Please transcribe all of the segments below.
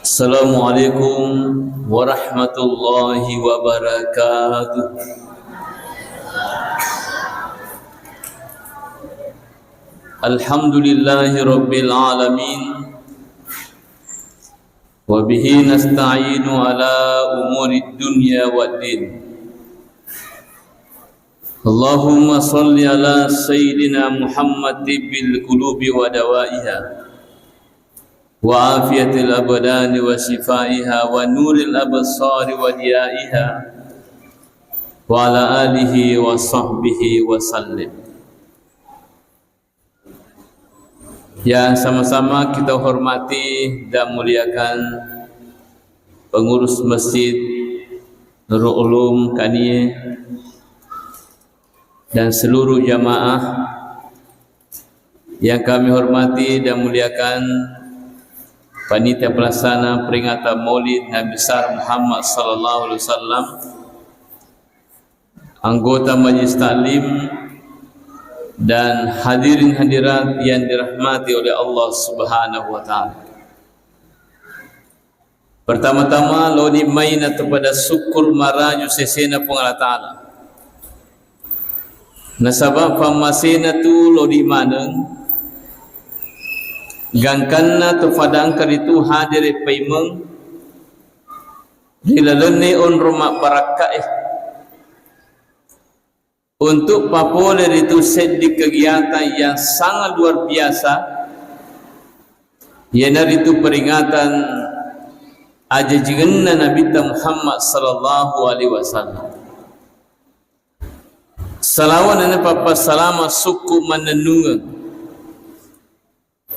Assalamualaikum warahmatullahi wabarakatuh. Alhamdulillahi rabbil alamin. Wa bihi nasta'inu ala umuri dunya waddin. Allahumma salli ala sayyidina Muhammad bil qulubi wa dawaiha wa afiyatil abdani wa shifaiha wa nuril absari wa diyaiha wa ala alihi wa sahbihi wa sallim. Yang sama-sama kita hormati dan muliakan pengurus Masjid Nurul Ulum Kanie dan seluruh jamaah yang kami hormati dan muliakan panitia pelaksana peringatan Maulid Nabi besar Muhammad sallallahu alaihi wasallam, anggota Majelis Taklim dan hadirin hadirat yang dirahmati oleh Allah Subhanahu wa taala. Pertama-tama lodi maina kepada syukur maraju sesena pun Allah taala. Nasabab pamasena tu lodi maneng gangkanna tu fadang karitu hadir paimeng dilalene on rumah barakah untuk populer itu sedih kegiatan yang sangat luar biasa, ialah itu peringatan ajajigenna Nabi Muhammad sallallahu alaihi wasallam. Salawan dan papa salama suku menenungan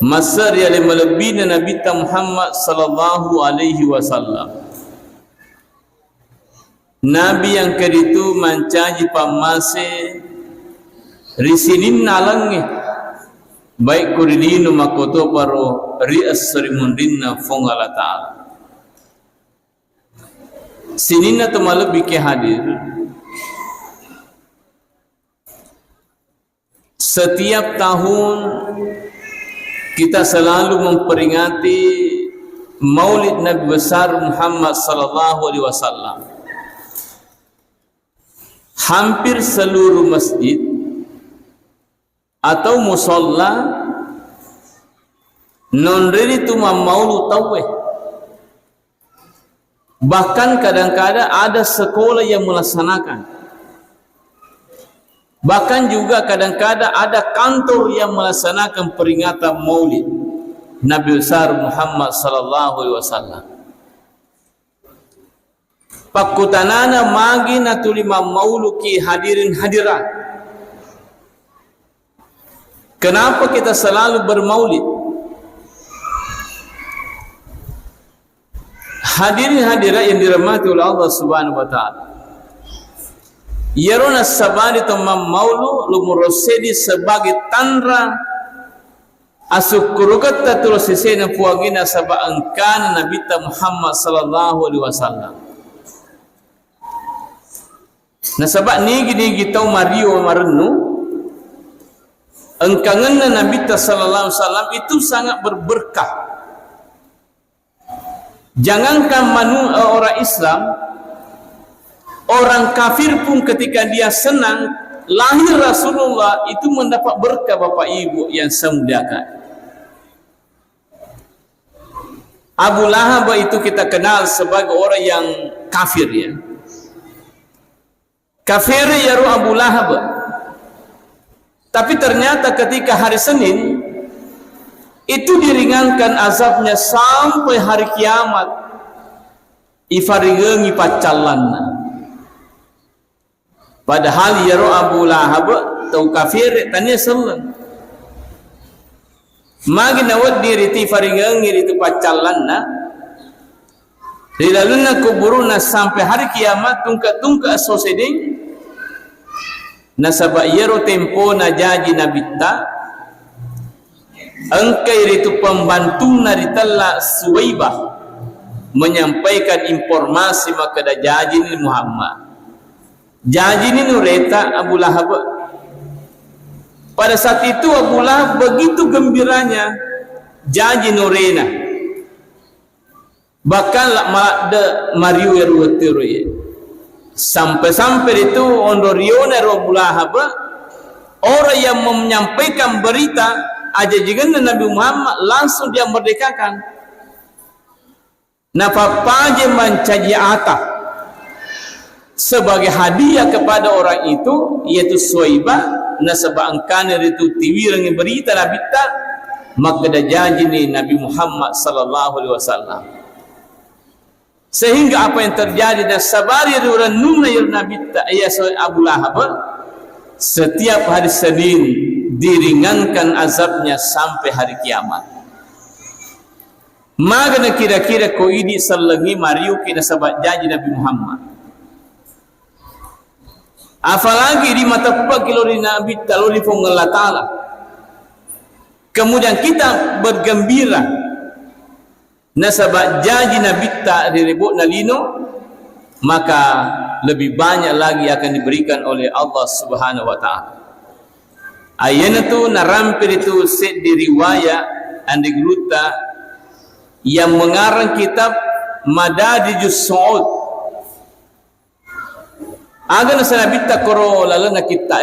masa yang melebihi Nabi Muhammad sallallahu alaihi wasallam. Nabi yang keritu mancaji pamase risinin nalangi baik kuridinu makoto paro rias serimundinna fongala ta'ala. Sinina tu malebike hadir setiap tahun kita selalu memperingati Maulid Nabi besar Muhammad sallallahu alaihi wasallam. Hampir seluruh masjid atau musalla non-riri tu maulu taweh. Bahkan kadang-kadang ada sekolah yang melaksanakan. Bahkan juga kadang-kadang ada kantor yang melaksanakan peringatan Maulid Nabi besar Muhammad sallallahu alaihi wasallam. Pakutanana magi natulima mauluki hadirin hadirat. Kenapa kita selalu bermaulid? Hadirin hadirat yang dirahmati oleh Allah Subhanahu wa taala. Yarona sabari tamam maulu lumurosedi sebagai tandra asukurukat terus sesena puagina sabah angkana Nabi Muhammad sallallahu alaihi wasallam. Nah sebab ni gini tau Mario marenu engkangan Nabi sallallahu alaihi wasallam itu sangat berberkah. Jangankan orang Islam, orang kafir pun ketika dia senang lahir Rasulullah itu mendapat berkah Bapak Ibu yang saya muliakan. Abu Lahab itu kita kenal sebagai orang yang kafir ya. Kafir ya Abu Lahab. Tapi ternyata ketika hari Senin itu diringankan azabnya sampai hari kiamat. Ifarigengi pacalanna. Padahal ya Abu Lahab tau kafir tanya selang. Magi nawad diri ti farigengi itu pacalanna. Dilaluna kuburuna sampai hari kiamat tungka-tungka asoseding nasaba yero tempo na jaji nabita angkai itu pembantu naritalla Suwaibah menyampaikan informasi maka da jaji ni Muhammad jaji ni nureta Abu Lahab. Pada saat itu Abu Lahab begitu gembiranya jaji nurena bahkan malak de Mario Yarwatiru sampai itu ondoriona robulah apa orang yang menyampaikan berita aja juga Nabi Muhammad langsung dia merdekakan. Napa paje mencaji atah sebagai hadiah kepada orang itu, yaitu Suwaibah. Nasabah angkana itu tiwirang berita Nabi tak, maka dah janji ni Nabi Muhammad sallallahu alaihi wasallam. Sehingga apa yang terjadi dan sabari orang nuna yang Nabi tak, ya Abu Lahab, setiap hari Senin diringankan azabnya sampai hari kiamat. Maka kira-kira ko ini selengi mariu kina sabat janji Nabi Muhammad. Apalagi di mata pakilori Nabi taloli Allah Ta'ala. Kemudian kita bergembira nasabat janji Nabi tak diribut nalino, maka lebih banyak lagi akan diberikan oleh Allah Subhanahu wa Ta'ala. Ayat itu narampir itu set di riwayat andi geluta yang mengarang kitab Madadijus Su'ud. Aga nasa Nabi tak koro lalana kita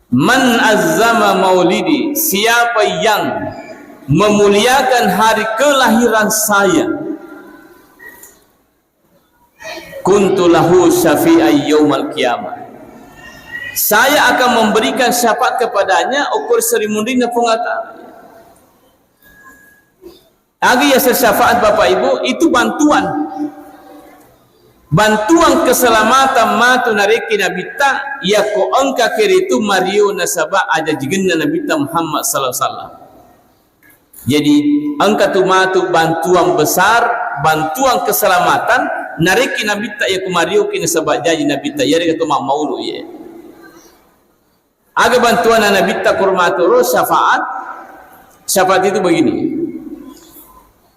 man azzama maulidi, siapa yang memuliakan hari kelahiran saya, kuntu lahu syafi'ai yaumal qiyamah, saya akan memberikan syafaat kepadanya ukur Sri Mundina pengata. Agi ya syafaat Bapak Ibu itu bantuan keselamatan matu nareki Nabi ta ya ko angka kiri itu Mario nasabah aja jigenna Nabi ta Muhammad sallallahu alaihi wasallam. Jadi angka tu matu bantuan besar, bantuan keselamatan nareki Nabi ta ya ko Mario kini sabah janji Nabi ta ya kata maulu ye. Aga bantuan Nabi ta kurmatu syafaat itu begini.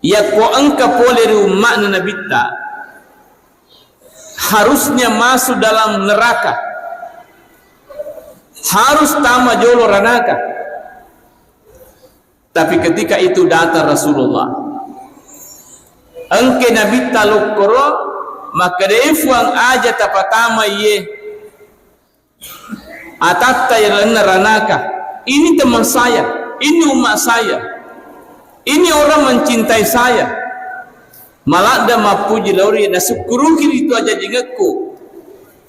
Ya ko angka poleru makna Nabi ta harusnya masuk dalam neraka, harus tama jolo ranaka. Tapi ketika itu datang Rasulullah, engke Nabi ta lokoro maka defuang aja tapatama ye atatta yang ranaka. Ini teman saya, ini umat saya, ini orang mencintai saya. Malah dah mapuji lauri na syukuru kiri itu aja jengaku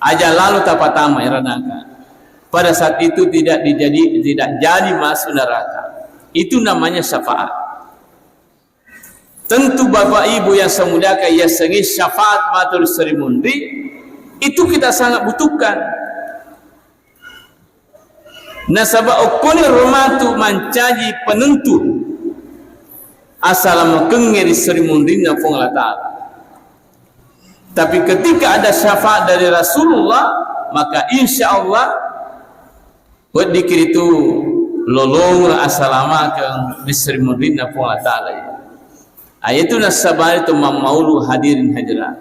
aja lalu tapatama ranaka. Pada saat itu tidak jadi masuk neraka. Itu namanya syafaat. Tentu Bapak Ibu yang semudahkan ya sengi syafaat matur Sri Mundi itu kita sangat butuhkan. Nasabah ukuni rumatu mencaji penentu asal mengengeri Sri Mundina Allah Ta'ala. Tapi ketika ada syafaat dari Rasulullah, maka insya Allah buat dikir itu lolong assalamakan di Sri Mundina Allah Ta'ala. Ayat itu nasabar itu mamaulu hadirin hadirat.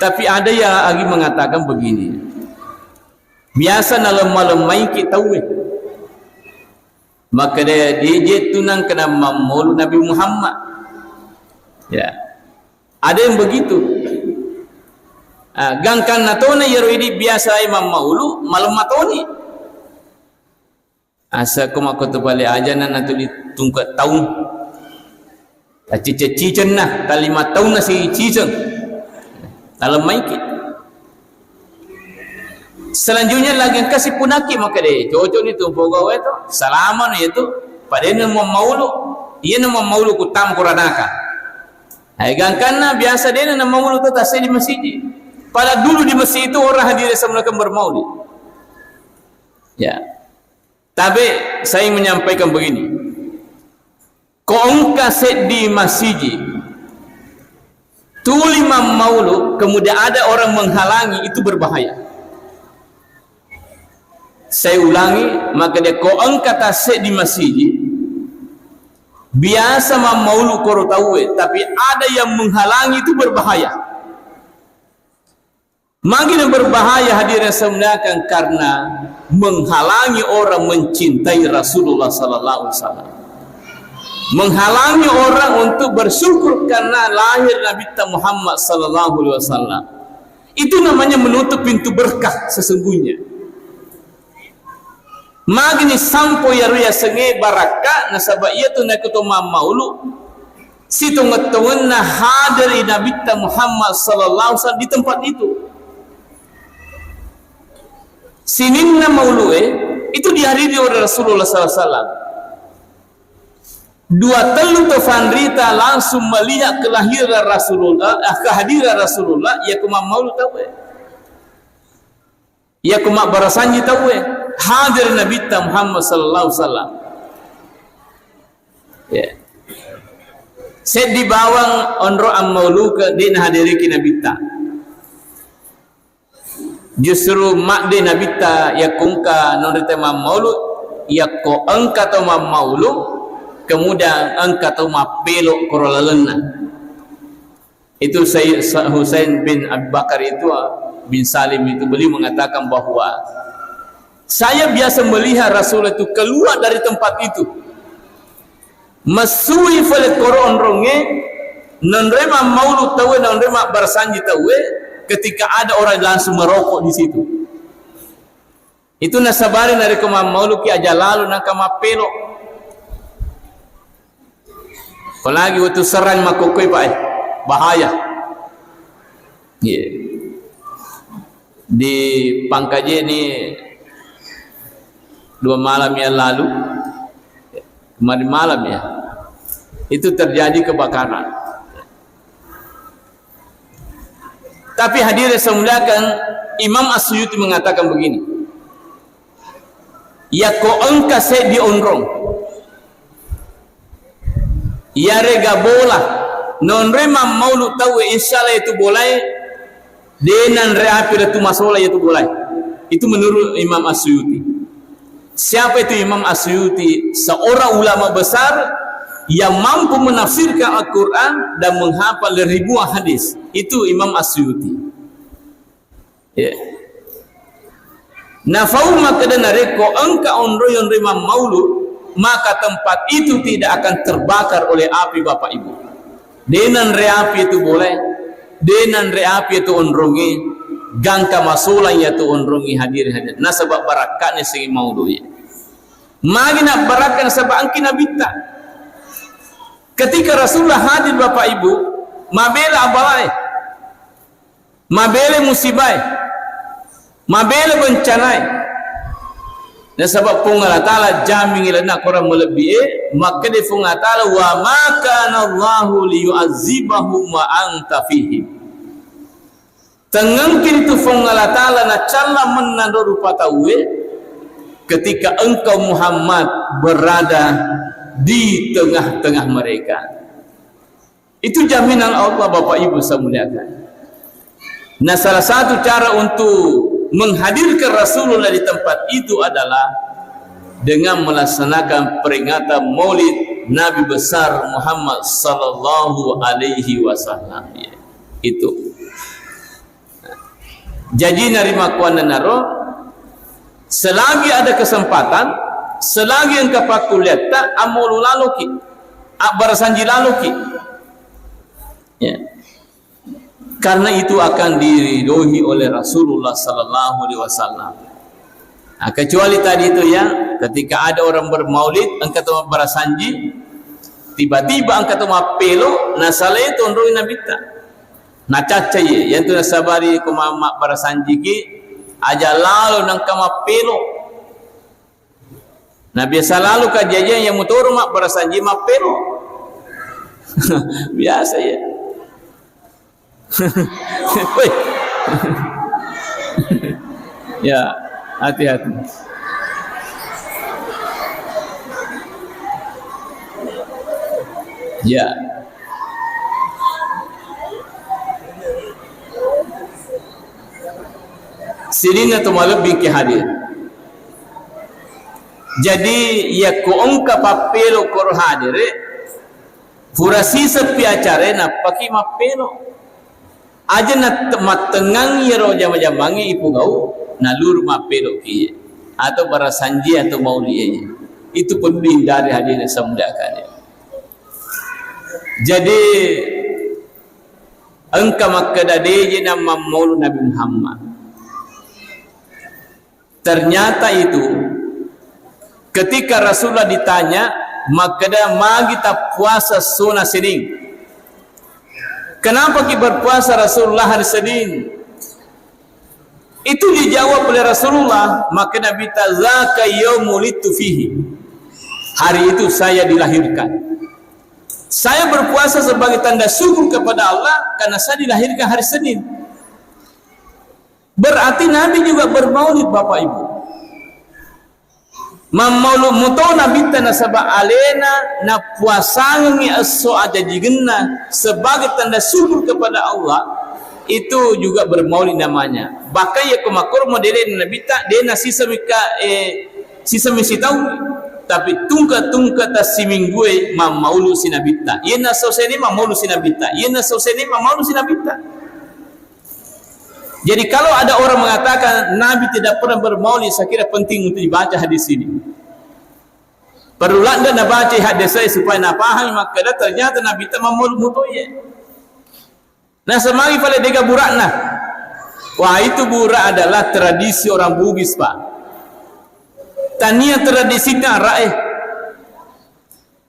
Tapi ada yang lagi mengatakan begini, biasa na lemah-lemah kita tahu maka dia tunang kena maulu Nabi Muhammad. Ya, ada yang begitu. Gangkan natona yaro ini biasa imam maulu malam matoni. Asa kumakoto balik aja nanti ditungkat tahun. Cicen nah, talima tahun nasi cicen. Dalam maiki. Selanjutnya lagi yang kasih punaki maka deh cocok ni tu pokok itu salaman itu pada ini mau maulu ia nama maulu kutam kuranaka. Hai gangkana biasa dia nama maulu tu tasai di masjid. Pada dulu di masjid itu orang hadir sama bermaulid. Ya. Tapi saya menyampaikan begini. Kau engkau set di masjid tuli maulu kemudian ada orang menghalangi itu berbahaya. Saya ulangi, maka dia ko angkat tasik di masjid biasa maulu koro tahu tapi ada yang menghalangi itu berbahaya. Makin berbahaya hadirin semuanya karena menghalangi orang mencintai Rasulullah sallallahu alaihi wasallam. menghalangi orang untuk bersyukur karena lahir Nabi Muhammad sallallahu alaihi wasallam. Itu namanya menutup pintu berkah sesungguhnya. Magni sampo ya ruya senge baraka nasaba ia tu nak tu maulu situ ngetun na hadiri Nabi Muhammad sallallahu alaihi wasallam di tempat itu. Sininna maulu itu dihadiri oleh Rasulullah sallallahu alaihi wasallam. Dua telu tu fanrita langsung melihat kelahiran Rasulullah, kehadiran Rasulullah, ya kuma maulu tahu ya kuma barasanji tahu hadir Nabi Muhammad sallallahu alaihi wasallam. Ya. Set di bawang onro am maulu ke din hadiri ki Nabi ta. Justru mak de Nabi ta ya kungka non tema maulu ya ko angka to maulu kemudian angkat rumah pelok korolalena. Itu Sayyid Husain bin Abu Bakar itu bin Salim itu beliau mengatakan bahwa saya biasa melihat Rasul itu keluar dari tempat itu masui fale koron ronge nonrema maulu tawe nonrema barsanji tawe ketika ada orang langsung merokok di situ. Itu nasabari dari kema maulu ki aja lalu nak kama pelok. Apalagi waktu serang makokoi pak bahaya. Yeah. Di Pangkaje ni 2 malam yang lalu, kemarin malam ya, itu terjadi kebakaran. Tapi hadirin semuliakan, Imam As-Suyuti mengatakan begini, ya ko engka se di onrong ya rega bola non rema maulu tahu insyaallah itu boleh denan reapi itu masalah itu boleh. Itu menurut Imam As-Suyuti. Siapa itu Imam As-Suyuti? Seorang ulama besar yang mampu menafsirkan Al-Quran dan menghafal ribuan hadis. Itu Imam As-Suyuti. Ya. Nafau maka dan reko engka onroyon rema maulu, maka tempat itu tidak akan terbakar oleh api Bapak Ibu. Denan reapi itu boleh, denan reapi itu onrongi, gangka masulah itu onrongi hadir. Nasabak barakatnya segi maulu ya. Magina barakan sebab angki nabita. Ketika Rasulullah hadir Bapak Ibu, mabela abalai, mabela musibai, mabela bencanai. Dan sebab Allah Ta'ala jamin ila nak orang melebihi, maka dia Allah Ta'ala wa ma kana Allahu liyu'azzibahum wa anta fihim. Tengangkin tu Allah Ta'ala na calla menando rupa tawe ketika engkau Muhammad berada di tengah-tengah mereka. Itu jaminan Allah Bapak Ibu saya muliakan. Nah, salah satu cara untuk menghadirkan Rasulullah di tempat itu adalah dengan melaksanakan peringatan Maulid Nabi besar Muhammad sallallahu alaihi wasallam. Ya, itu. Jadi narima kuan naro selagi ada kesempatan, selagi engkau pakuliat tak amul laluki, barasanji laluki. Ya. Karena itu akan diridhoi oleh Rasulullah sallallahu alaihi wasallam. Nah, kecuali tadi itu ya, ketika ada orang bermaulid angkat tu barasanji, tiba-tiba angkat tu pelo, nasale itu ondoi nabita. Na cacaye yang tu nasabari ko mama barasanji ki aja lalu nang kama pelo. Nah biasa lalu kajian yang motor mak barasanji ma pelo. Biasa ya. Woi. Ya, hati-hati. Ya. Sirina tu malebih ke hadir. Jadi ya ko ongka papelo kor hadir. Purasi sepi acara na paki mapelo. Aja na matengang yero jama-jamangi ipu gau nalur mapelo ki atau para sanji atau mauli itu perlu dihindari hadirnya semudakan ya. Jadi engka makadade nama maulud Nabi Muhammad. Ternyata itu ketika Rasulullah ditanya, makada magi tak puasa sunah Senin. Kenapa kita berpuasa Rasulullah hari Senin? Itu dijawab oleh Rasulullah, maka Nabi tazaka yaumulitu fihi. Hari itu saya dilahirkan. Saya berpuasa sebagai tanda syukur kepada Allah karena saya dilahirkan hari Senin. Berarti Nabi juga bermaulid, Bapak Ibu. Mamaulud mutau Nabi tanah sabah alena na puasangi aso aja jigenna sebagai tanda syukur kepada Allah, itu juga bermaulid namanya. Bahkan ya kumakur model Nabi tak dia sisa misi tahu, tapi tungka ta siminggue mamaulu sinabita. Yena soseni mamaulu sinabita. Yena soseni mamaulu sinabita. Jadi kalau ada orang mengatakan Nabi tidak pernah bermaulid, saya kira penting untuk dibaca hadis ini. Perlu anda nak baca hadis saya supaya nak paham, maka ternyata Nabi tak mamaulu mutoye. Nah semari pada dega burak nah. Wah itu burak adalah tradisi orang Bugis, Pak. Tania tradisinya raih.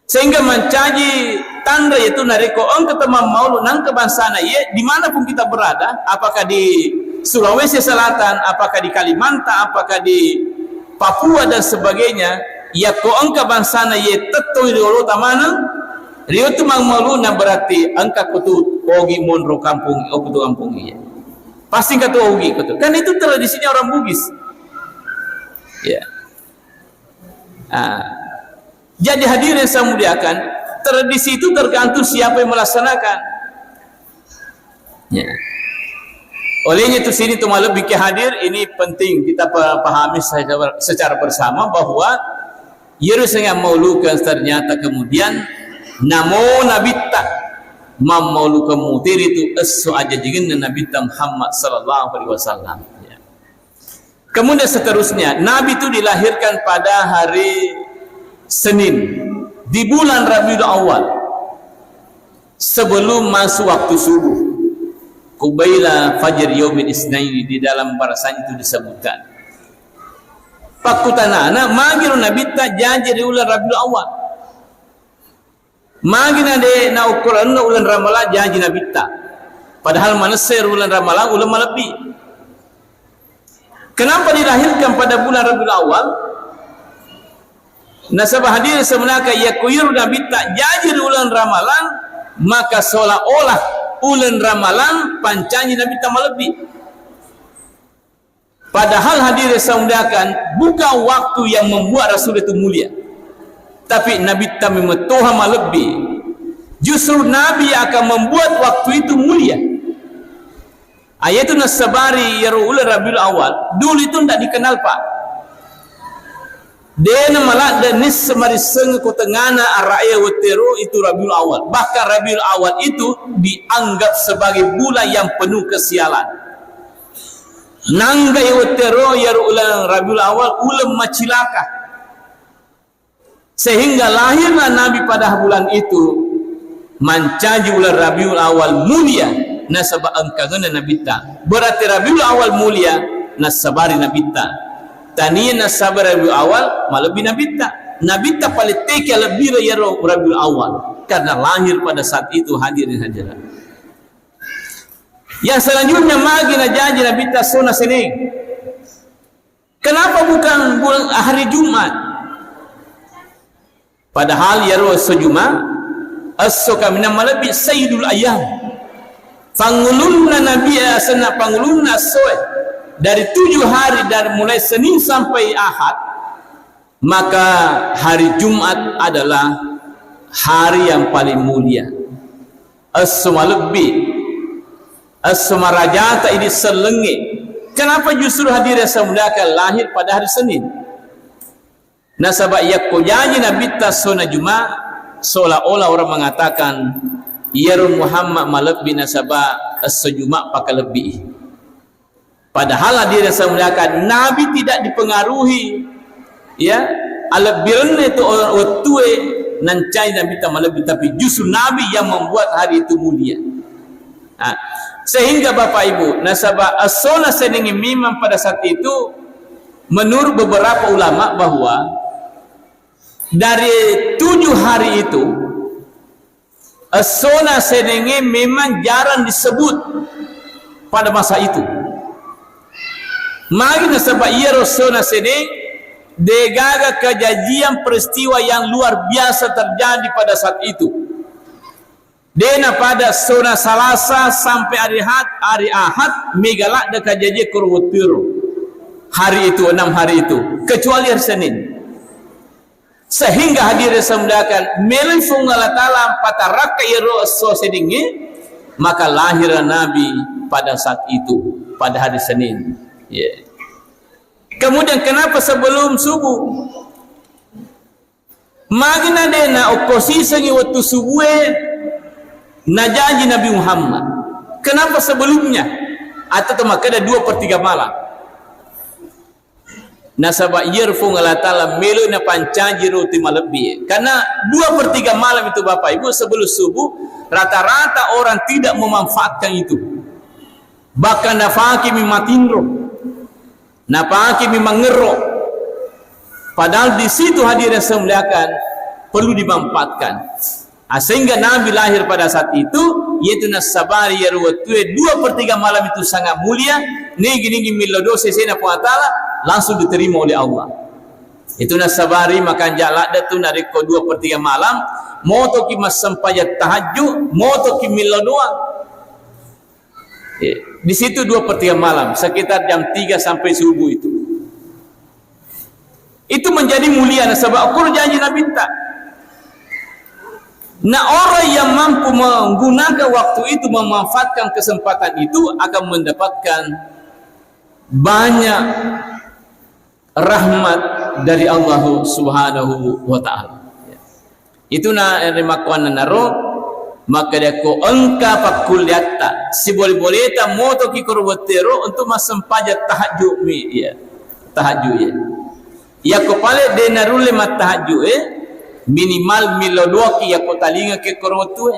Sehingga mencaji tanda itu nareko on ketemu maulud nang kebangsaan ye dimanapun kita berada, apakah di Sulawesi Selatan, apakah di Kalimantan, apakah di Papua dan sebagainya, ya ko on kebangsaan ye tetto ilo tamana rio tu mang maulud na berarti angka kutu ogi monro kampung o kutu kampung ye. Pasti kata ogi kutu. Kan itu tradisinya orang Bugis. Ya. Jadi hadirin yang saya muliakan, tradisi itu tergantung siapa yang melaksanakan. Ya. Olehnya itu sini tuh lebih ke hadir, ini penting kita pahami secara bersama bahwa Yerusalem maulukan ternyata kemudian namo nabita mamaulukan mutir itu esu aja jingin nabita Muhammad sallallahu alaihi wasallam. Ya. Kemudian seterusnya Nabi itu dilahirkan pada hari Senin di bulan Rabiul Awal sebelum masuk waktu subuh, kubaila fajr yaumil isnaini, di dalam barasan itu disebutkan pakutanana magir Nabi ta janji di bulan Rabiul Awal, magina de na ukuran ulan Ramalan janji Nabi ta, padahal manusia bulan Ramalan ulan lebih. Kenapa dilahirkan pada bulan Rabiul Awal? Nasabah hadir sebenarnya ya kuyur Nabi tak jadi ulan Ramalan, maka seolah-olah ulan Ramalan pancangi Nabi tak lebih. Padahal hadir sebenarnya bukan waktu yang membuat Rasul itu mulia, tapi Nabi tak memetoha lebih. Justru Nabi akan membuat waktu itu mulia. Ayat itu nasabari ya ulan Rabiul Awal dulu itu tidak dikenal, Pak. Dena malah denis semariseng ko tengana araya wetero itu Rabiul Awal. Bahkan Rabiul Awal itu dianggap sebagai bulan yang penuh kesialan. Nanggai wetero ya ulang Rabiul Awal ulam macilaka. Sehingga lahirlah Nabi pada bulan itu mancaji ulang Rabiul Awal mulia nasabah angkangana Nabi ta. Berarti Rabiul Awal mulia nasabari Nabi ta. Tanian nasabar Rabiul Awal malebih Nabi ta paling teka lebih ya Rabiul Awal karena lahir pada saat itu. Hadirin hadirat. Yang selanjutnya magi na janji Nabi ta sunah Senin. Kenapa bukan bulan hari Jumat? Padahal ya Jumat as-suka minam malebih sayyidul ayyam. Pangulunna Nabi asana pangulunna soe dari 7 hari dari mulai Senin sampai Ahad, maka hari Jumat adalah hari yang paling mulia. As-suma lebih as-suma rajata ini selengi. Kenapa justru hadir semudakan lahir pada hari Senin? Nasabah yakko janji Nabi tasona Jumat, seolah-olah orang mengatakan ya Muhammad malebih nasabah as-Jumat pakai lebih. Padahal hadir saya muliakan Nabi tidak dipengaruhi ya alabirne itu orang utue nancai Nabi tak lebih, tapi justru Nabi yang membuat hari itu mulia. Sehingga Bapak Ibu, nasabah as-sona senengi memang pada saat itu menurut beberapa ulama bahwa dari 7 hari itu as-sona senengi memang jarang disebut pada masa itu. Mari nasabah ia as-sona seneng degaga kejadian peristiwa yang luar biasa terjadi pada saat itu. Dena pada sona Salasa sampai hari Ahad megalak de kejadian kurwutiro. Hari itu 6 hari itu kecuali hari Senin. Sehingga hadir semdakan melifung Allah Ta'ala pataraka iro so sedingi, maka lahir Nabi pada saat itu pada hari Senin. Yeah. Kemudian kenapa sebelum subuh? Magna dena oposisi ngi waktu subuh na janji Nabi Muhammad. Kenapa sebelumnya? Atau maka ada 2/3 malam. Nasabah yerfung Allah Ta'ala melu na pancaji roti malebih. Karena 2/3 malam itu Bapak Ibu sebelum subuh rata-rata orang tidak memanfaatkan itu. Bahkan nafaki mimatindro. Napaki memang ngerok. Padahal di situ hadirnya semulakan perlu dimanfaatkan. Sehingga Nabi lahir pada saat itu, yaitu nasabari yarwatue 2/3 malam itu sangat mulia. Nigi milodo sesena puatala langsung diterima oleh Allah. Itu nasabari makan jalak datu nariko 2/3 malam. Moto ki masampaya tahajud, moto ki milodoa. Di situ 2/3 malam, sekitar jam 3 sampai subuh itu. Itu menjadi mulia nasabah ukur janji Nabi tak. Nah, orang yang mampu menggunakan waktu itu, memanfaatkan kesempatan itu akan mendapatkan banyak rahmat dari Allah Subhanahu wa Ta'ala. Itu na rimakwan naro. Maka dia ko engka pakuliata si boleh-boleh ta moto ki korwatero untuk masampaja tahajud mi ya tahajud ya ko pale de narule mat tahajud minimal milodua ki ya ko talinga ke korwatu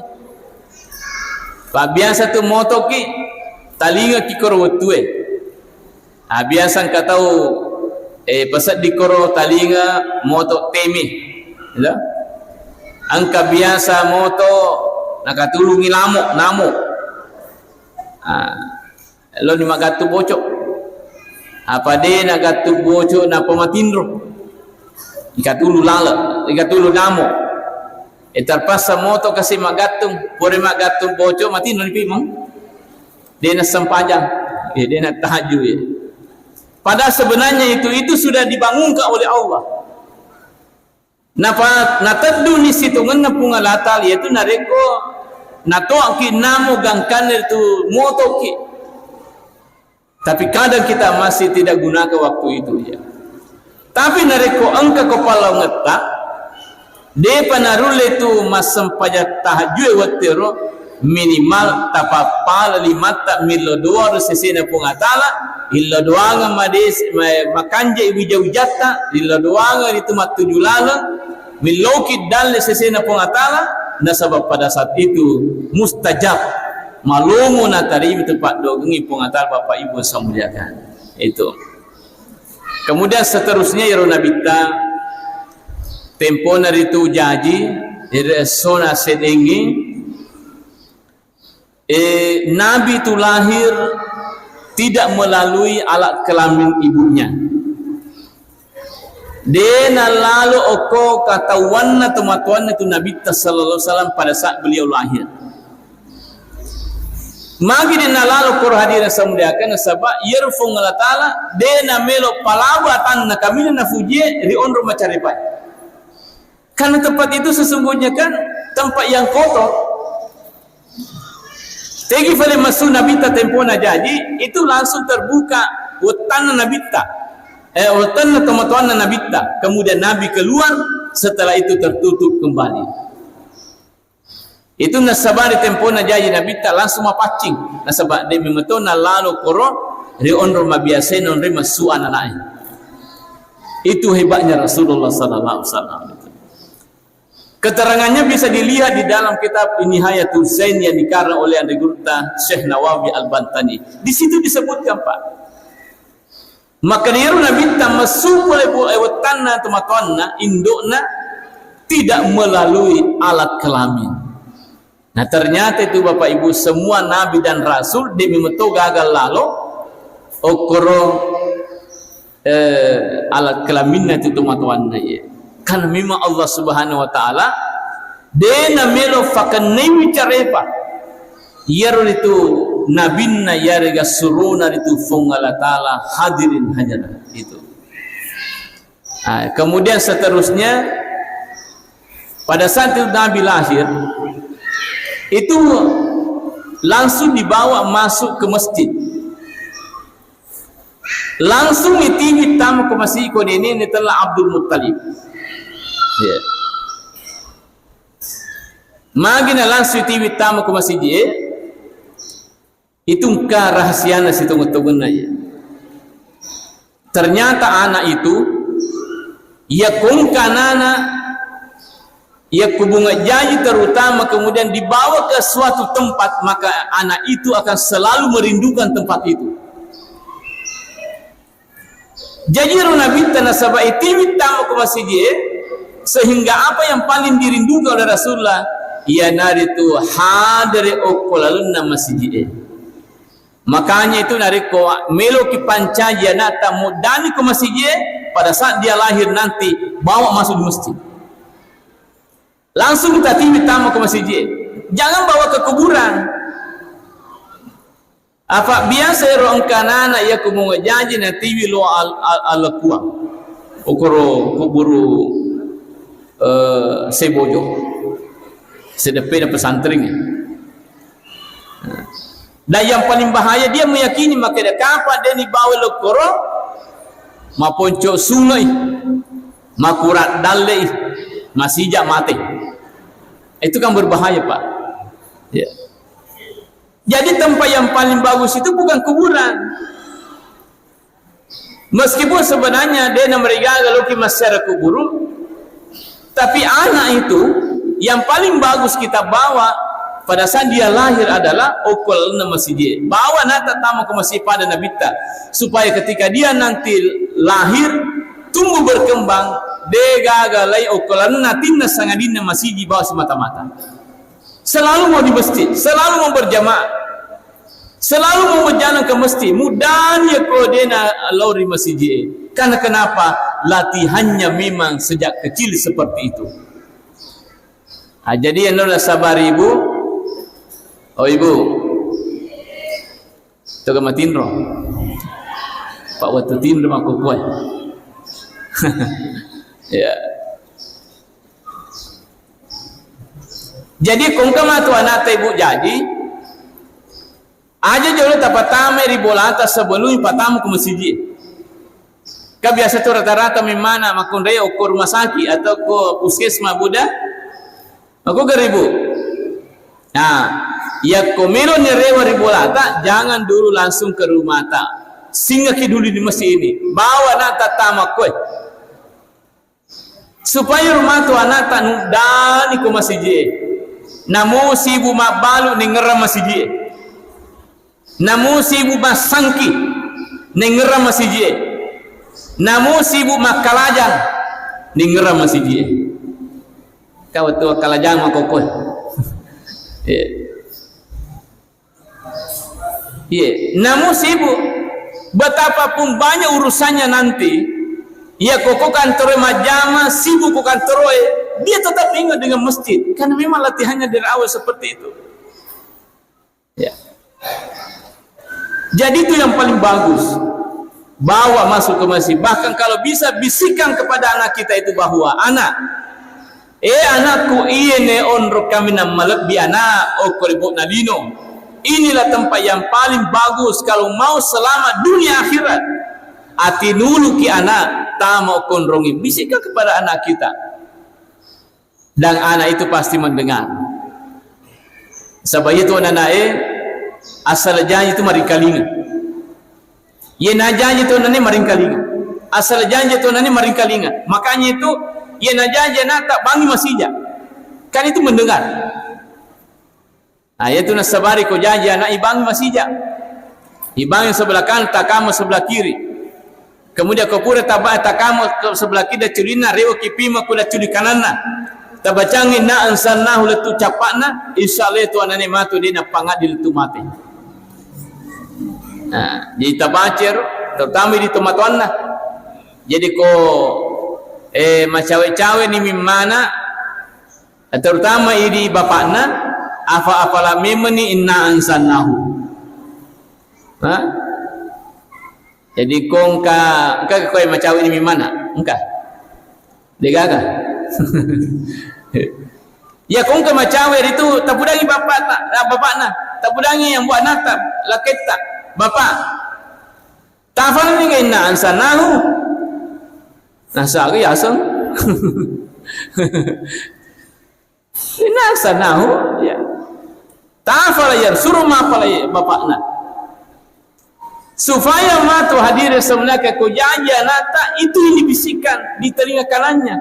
biasa tu moto ki talinga ki korwatu biasa ka tahu pasat di koro talinga moto temi ya angka biasa moto nakatulungi namo lo ni magatu bocok apa de nagatu bocok na pamatindro ikatulu lala ikatulu namo terpaksa moto kasih magatung pore magatung bocok matindro ni pimong de na sampajang de na tahajud padahal sebenarnya itu sudah dibangunkan oleh Allah. Natadu ni situngan na pungalata yaitu nareko natoa ki namo gangkan itu moto ki. Tapi kadang kita masih tidak gunakan waktu itu ya. Tapi nareko angka kepala ngeta de panarule itu masampaja tahajud watero minimal tapapala limata milodor sesena pungatala illa doanga mades makanje wijawjata illa doanga itu matujulala miloki dalle sesena pungatala nasabab pada saat itu mustajab malumu na tarim tempat dogengi pungatala Bapak Ibu samuliakan itu. Kemudian seterusnya ya Nabita tempo naritu jaji sona sedengi Nabi itu lahir tidak melalui alat kelamin ibunya. Dena lalu oko katawanna tematuan itu Nabi sallallahu alaihi wasallam pada saat beliau lahir. Magi dena lalu kur hadir samudiakan sebab yerfung Allah Taala dena melo palaba tanna kamina na fujie ri onro macaripai. Karena tempat itu sesungguhnya kan tempat yang kotor. Tegi fale masu nabita tempona jadi itu langsung terbuka hutan nabita. Hutan tematuan nabita. Kemudian Nabi keluar, setelah itu tertutup kembali. Itu nasabari tempona jadi nabita langsung mapacing. Nasabah de memetona lalu koron ri onro mabiase non ri masu ananai. Itu hebatnya Rasulullah sallallahu alaihi wasallam. Keterangannya bisa dilihat di dalam kitab Nihayatul Zain yang dikarang oleh Andri Gurta Syekh Nawawi Al-Bantani. Di situ disebutkan, Pak. Maka niru Nabi masuk oleh tanah teman-teman indukna tidak melalui alat kelamin. Nah ternyata itu Bapak Ibu semua Nabi dan Rasul demi metu gagal lalu okoro alat kelaminnya itu teman-teman ya. Karena memang Allah Subhanahu wa taala dena melo fakan newi carepa yar itu nabinna yarga suruna itu fungala taala hadirin hajana itu. Nah, kemudian seterusnya pada saat itu Nabi lahir itu langsung dibawa masuk ke masjid, langsung itiwi tamu ke masjid ini telah Abdul Muttalib. Ya. Magina langsung tiwi tamu ke masjid itu ka rahasiana situ ngutuguna ya. Ternyata anak itu ya kanana ya kubunga janji terutama kemudian dibawa ke suatu tempat maka anak itu akan selalu merindukan tempat itu. Jadi Nabi tanasaba tiwi tamu ke masjid sehingga apa yang paling dirindukan oleh Rasulullah ia naritu hadare okolalunna masjid. Makanya itu nariko meloki pancaja nata mudani ke masjid pada saat dia lahir nanti bawa masuk di masjid. Langsung kita tiwi tamu ke masjid. Jangan bawa ke kuburan. Apa biasa ro kanana ya kumunga janji na tiwi lo al kuwa. Okoro kuburu Sebojo sedepeda pesantren. Dan yang paling bahaya dia meyakini maka dia kapan dia dibawa lokoro maponco sungai makurat dalle masih jak mati. Itu kan berbahaya, Pak. Ya. Jadi tempat yang paling bagus itu bukan kuburan. Meskipun sebenarnya dia mereka kalau kita masyarakat kuburu, tapi anak itu yang paling bagus kita bawa pada saat dia lahir adalah okolna masjid. Bawa nata tamu ke masjid pada Nabi ta supaya ketika dia nanti lahir tumbuh berkembang degagalai okolna tinna sangadina masjid bawa semata-mata. Selalu mau di masjid, selalu mau berjamaah, selalu mau berjalan ke masjid. Mudahnya kodena lauri masjid. Karena kenapa? Latihannya memang sejak kecil seperti itu. Nah, jadi yang sudah sabar ibu, oh ibu, itu kematin roh, Pak waktu tin rumah kukuai, ya. Jadi kongkama tu anak ibu jadi, aja jauh dapat tamu ribolata sebelum patamu ke masjid. Kan biasa tu rata-rata memana makun raya ke rumah sakit atau ke puskesmas Buddha aku ke ribu. Nah ya komero nerewa ribolata jangan dulu langsung ke rumah tak singgah dulu di masjid ini bawa nata tamak kue supaya rumah tu anak tak nudani ke masjid. Namu si ibu mabalu nengeram masjid, namu si ibu masangki nengeram masjid, namu sibuk makalajang ningeram masjid. Kau tu kalajang makokoi. Namu sibuk betapapun banyak urusannya nanti. Ya koko kantor majama sibuk koko kantor dia tetap ingat dengan masjid karena memang latihannya dari awal seperti itu. Ya. Jadi itu yang paling bagus. Bawa masuk ke masjid. Bahkan kalau bisa bisikan kepada anak kita itu bahwa anak, anakku ini onro kami nama lebih anak okoribut nalino. Inilah tempat yang paling bagus kalau mau selamat dunia akhirat. Ati nulu ki anak tamo konrongi bisikan kepada anak kita. Dan anak itu pasti mendengar. Sebab itu anak asal janji itu mari kalinga. Ye na janji tu nani maring kalinga. Asal janji tu nani maring kalinga. Makanya itu ye na janji nata bangi masija. Kan itu mendengar. Nah, itu nasabari ko janji anak ibang masija. Ibang yang sebelah kanan, takamu sebelah kiri. Kemudian kau pura takamu ke sebelah kiri dah culina, rewa kipima ku dah culi kananna. Tabacangin na ansannahu letu capakna, insyaallah itu anane matu dia na pangat di letu mati. Nah, jadi tabacer terutama di tematuanna. Jadi ko macawe-cawe ni mimana terutama ini bapakna apa-apalah memeni inna ansannahu. Ha? Jadi kong ka koy macawe ni mimana? Engka. Degaga. Ya kong ka macawe itu tapudangi bapakna, tapudangi yang buat natap laketa bapak. Tafal ni inna ansannahu. Nasa ke asal. Inna ansannahu ya. Tafal ya suruh mapal bapakna. Supaya matu hadir sebenarnya ko janji nata itu yang dibisikkan di telinga kanannya.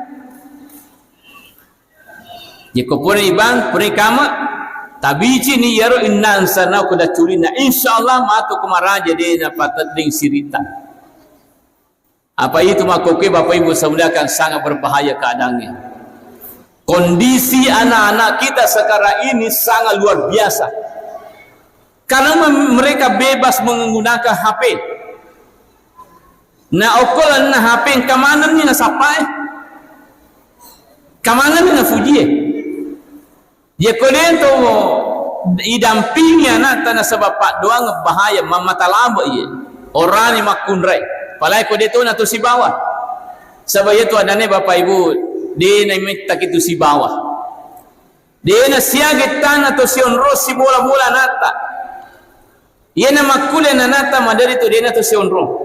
Jika pun ibang pun kama tabici ni yaro inna ansana ko da culina insyaallah matu kumaraja de na patading sirita. Apa itu makoke Bapak Ibu saudara kan sangat berbahaya keadaannya. Kondisi anak-anak kita sekarang ini sangat luar biasa. Karena mereka bebas menggunakan HP. Na okolan na HP kamanan ni na sapai. Kamanan ni na fujie. Ya kolento idampingi anak tanah sebab pak doang bahaya mamatalaba ye. Orang ni makunrai. Palai ko dito na to si bawah. Sebab itu adane Bapak Ibu, di na minta kitu si bawah. Dia na siaget tanah to si onro si bola-bola nata. Ia na makule na nata madari to dia na to si onro.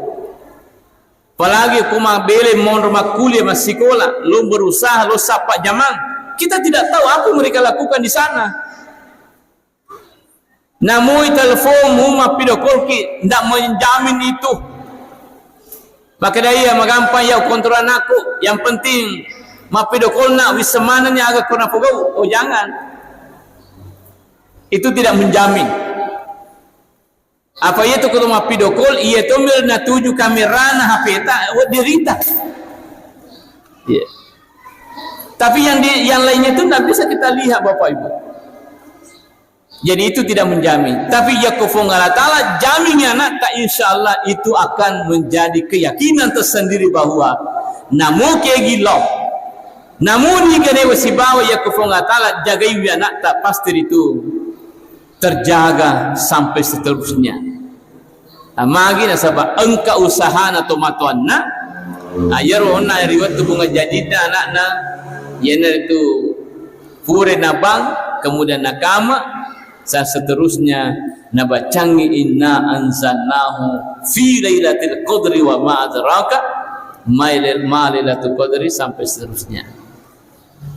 Palagi kuma bele monro makule masikola, lo berusaha lo sapa jamang. Kita tidak tahu apa mereka lakukan di sana. Namui telepon muma pidokolki ndak menjamin itu. Maka dia magampang ya kontrol anakku. Yang penting mapidokol nak wisemananya agak kena pogau. Oh jangan. Itu tidak menjamin. Apa itu kalau mapidokol ia tomil na tuju kamera na HP ta dirita. Yeah. Tapi yang lainnya itu tidak bisa kita lihat Bapak Ibu. Jadi itu tidak menjamin. Tapi ya kufung Allah Ta'ala jaminnya anak tak insyaallah itu akan menjadi keyakinan tersendiri bahwa namun kegilau. Namun jika dewa si bawa ya kufung Allah Ta'ala jagai anak tak pasti itu terjaga sampai seterusnya. Magi na sabab engka usaha na tomatuan na ayaro na riwat tu bunga jadida anak na yana itu pure nabang kemudian nakama dan seterusnya nabacangi inna anzalnahu fi lailatul qadri wa ma adraka ma lailatul qadri sampai seterusnya.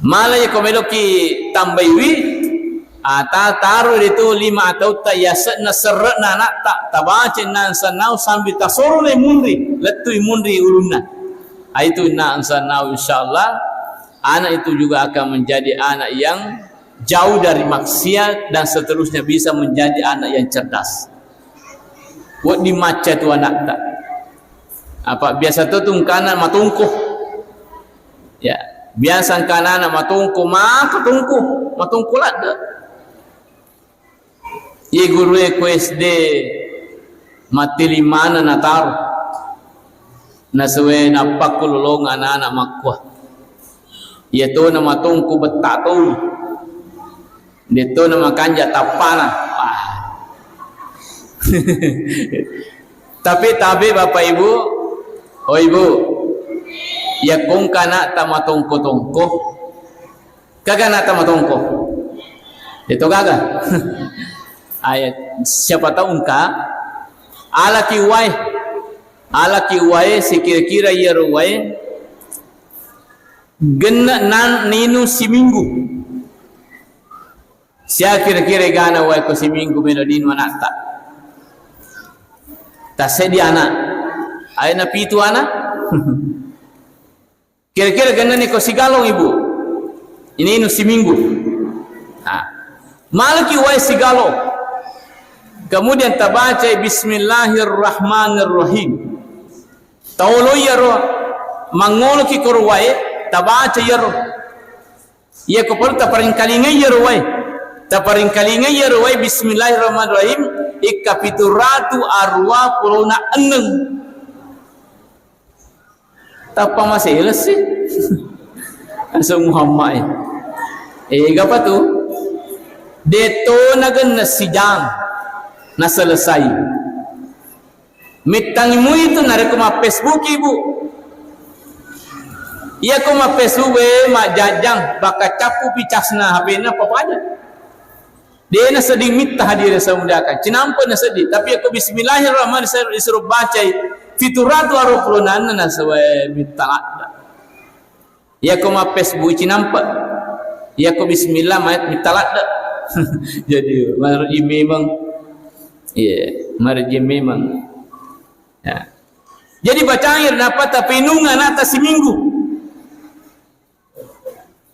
Malaya komeloki tambaiwi ata taruh itu 5 atau ta yasna serna nak tak tabace nan sanau sambil tasorule munri letui munri ulunna. Itu inna anzalnahu insyaallah anak itu juga akan menjadi anak yang jauh dari maksiat dan seterusnya bisa menjadi anak yang cerdas. Buat dimaca tu anak tak. Apa biasa tu kanan matungkuh. Ya, biasa kanan matungkuh matungkuh lah dah. Ye guru ku SD mati limana natar. Naswe napak kululong anak-anak makwah. Ia tu nama tungku betatu. Dia tu nama kanja tapana. Tapi Bapak Ibu, oh Ibu, ya kong kana tamatongko. Kagak nak tamatongko. Itu kagak. Ayat siapa tahu engka ala kiwai si kira-kira ya ruwai gena nan ninu seminggu. Sia kira-kira gana wai ko seminggu melodin anak tak. Tak sedia anak. Ay na pitu anak. Kira-kira gana ni ko sigalong Ibu. Ini nu seminggu. Malaki wai sigalo. Kemudian tabaca bismillahirrahmanirrahim. Taulo yaro mangolo ki korwai tabaca yaro. Ia ko perlu taparing kalinga yaro wai. Taparing kalinga yaro wai bismillahirrahmanirrahim ikapituratu arwa puruna eneng. Tapa masih sih. Asal Muhammad. Apa tu? Deto nagan na sidang na selesai. Mitangimu itu nare ko ma Facebook ibu. Iya ko ma Facebook ma jajang baka capu picasna HP na papaja. Dia na sedih minta hadir samudakan. Cinampa na sedih. Tapi aku bismillahirrahmanirrahim disuruh baca fituratu arupunan na sawe minta. Iya ko ma Facebook cinampa. Iya ko bismillah mayat minta dak. Jadi marji memang marji memang ya. Jadi baca air dapat tapi nungan atas seminggu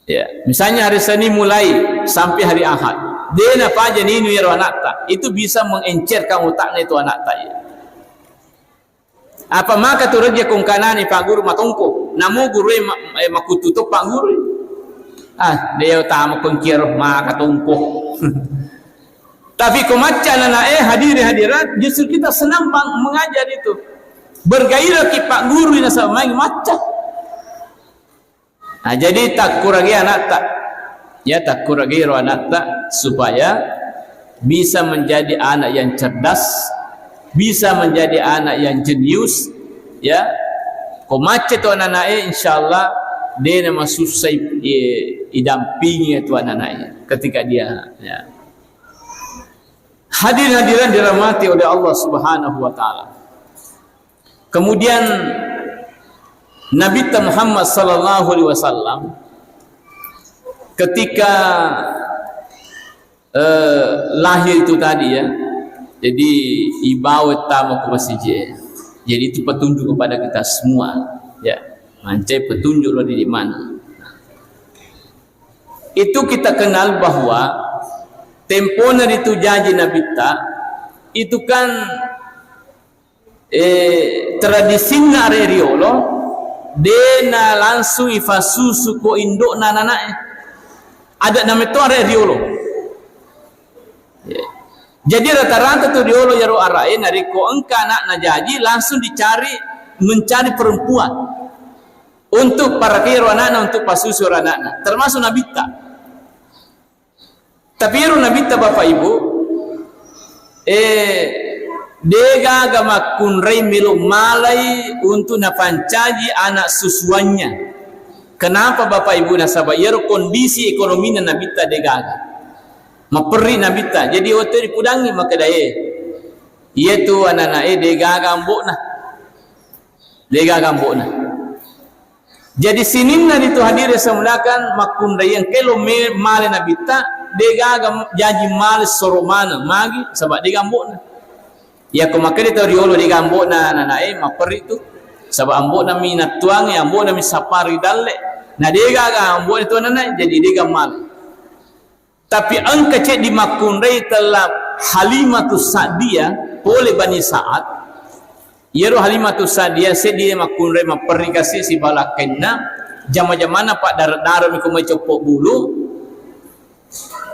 ya. Misalnya hari Senin mulai sampai hari Ahad dia apa aja ni nuir anak tak itu bisa mengencerkan otaknya itu anak tak ya. Apa maka tu raja kongkanani pak guru matongko namu guru makututup pak guru dia utama pengkir maka tumpuh. Tapi kemacan anak hadirat justru kita senang mengajar itu bergairah ki pak guru ina sama main macam. Jadi tak kuragi anak tak ya tak kuragi anak tak supaya bisa menjadi anak yang cerdas, bisa menjadi anak yang jenius ya. Kemacan tu anak insyaallah dia nama susah idampingi tuan anaknya ketika dia ya. Hadirin dirahmati oleh Allah Subhanahu wa taala. Kemudian Nabi Muhammad sallallahu alaihi wasallam ketika lahir itu tadi ya. Jadi ibawa tamu ke masjid. Jadi itu petunjuk kepada kita semua ya. Mancai petunjuk di mana. Itu kita kenal bahwa temponer itu janji Nabi tak itu kan tradisinya areriolo dena langsung ifasusu ko induk nananae ada nama itu areriolo. Jadi rata-rata tu diolo yaro arai nariko engka anak najaji langsung mencari perempuan untuk para kiro anak untuk pasusu anak termasuk nabita. Tapi iro nabita bapak ibu dega agama kunrei milu malai untuk napancaji anak susuannya. Kenapa bapak ibu nasabah iro kondisi ekonomi nabita dega maperi nabita jadi waktu dipudangi maka daya ia tu anak-anak dega gambok nah. Jadi sininna itu hadir semulakan makun yang kelo male nabita dega janji mal soromana magi sebab dia gambok na. Ya ko makade to riolo dia gambok na nanae maperi tu sebab ambok na minat tuang ya ambok na misapari dalle. Nah dega gambok itu nanae jadi dia mal. Tapi angka cek di makun telah Halimatus Sa'diyah oleh Bani Sa'ad. Yero Halimatus Sa'diyah sedia makun maperi kasih si balakenna jama-jamana pak darat-darat miku copok bulu.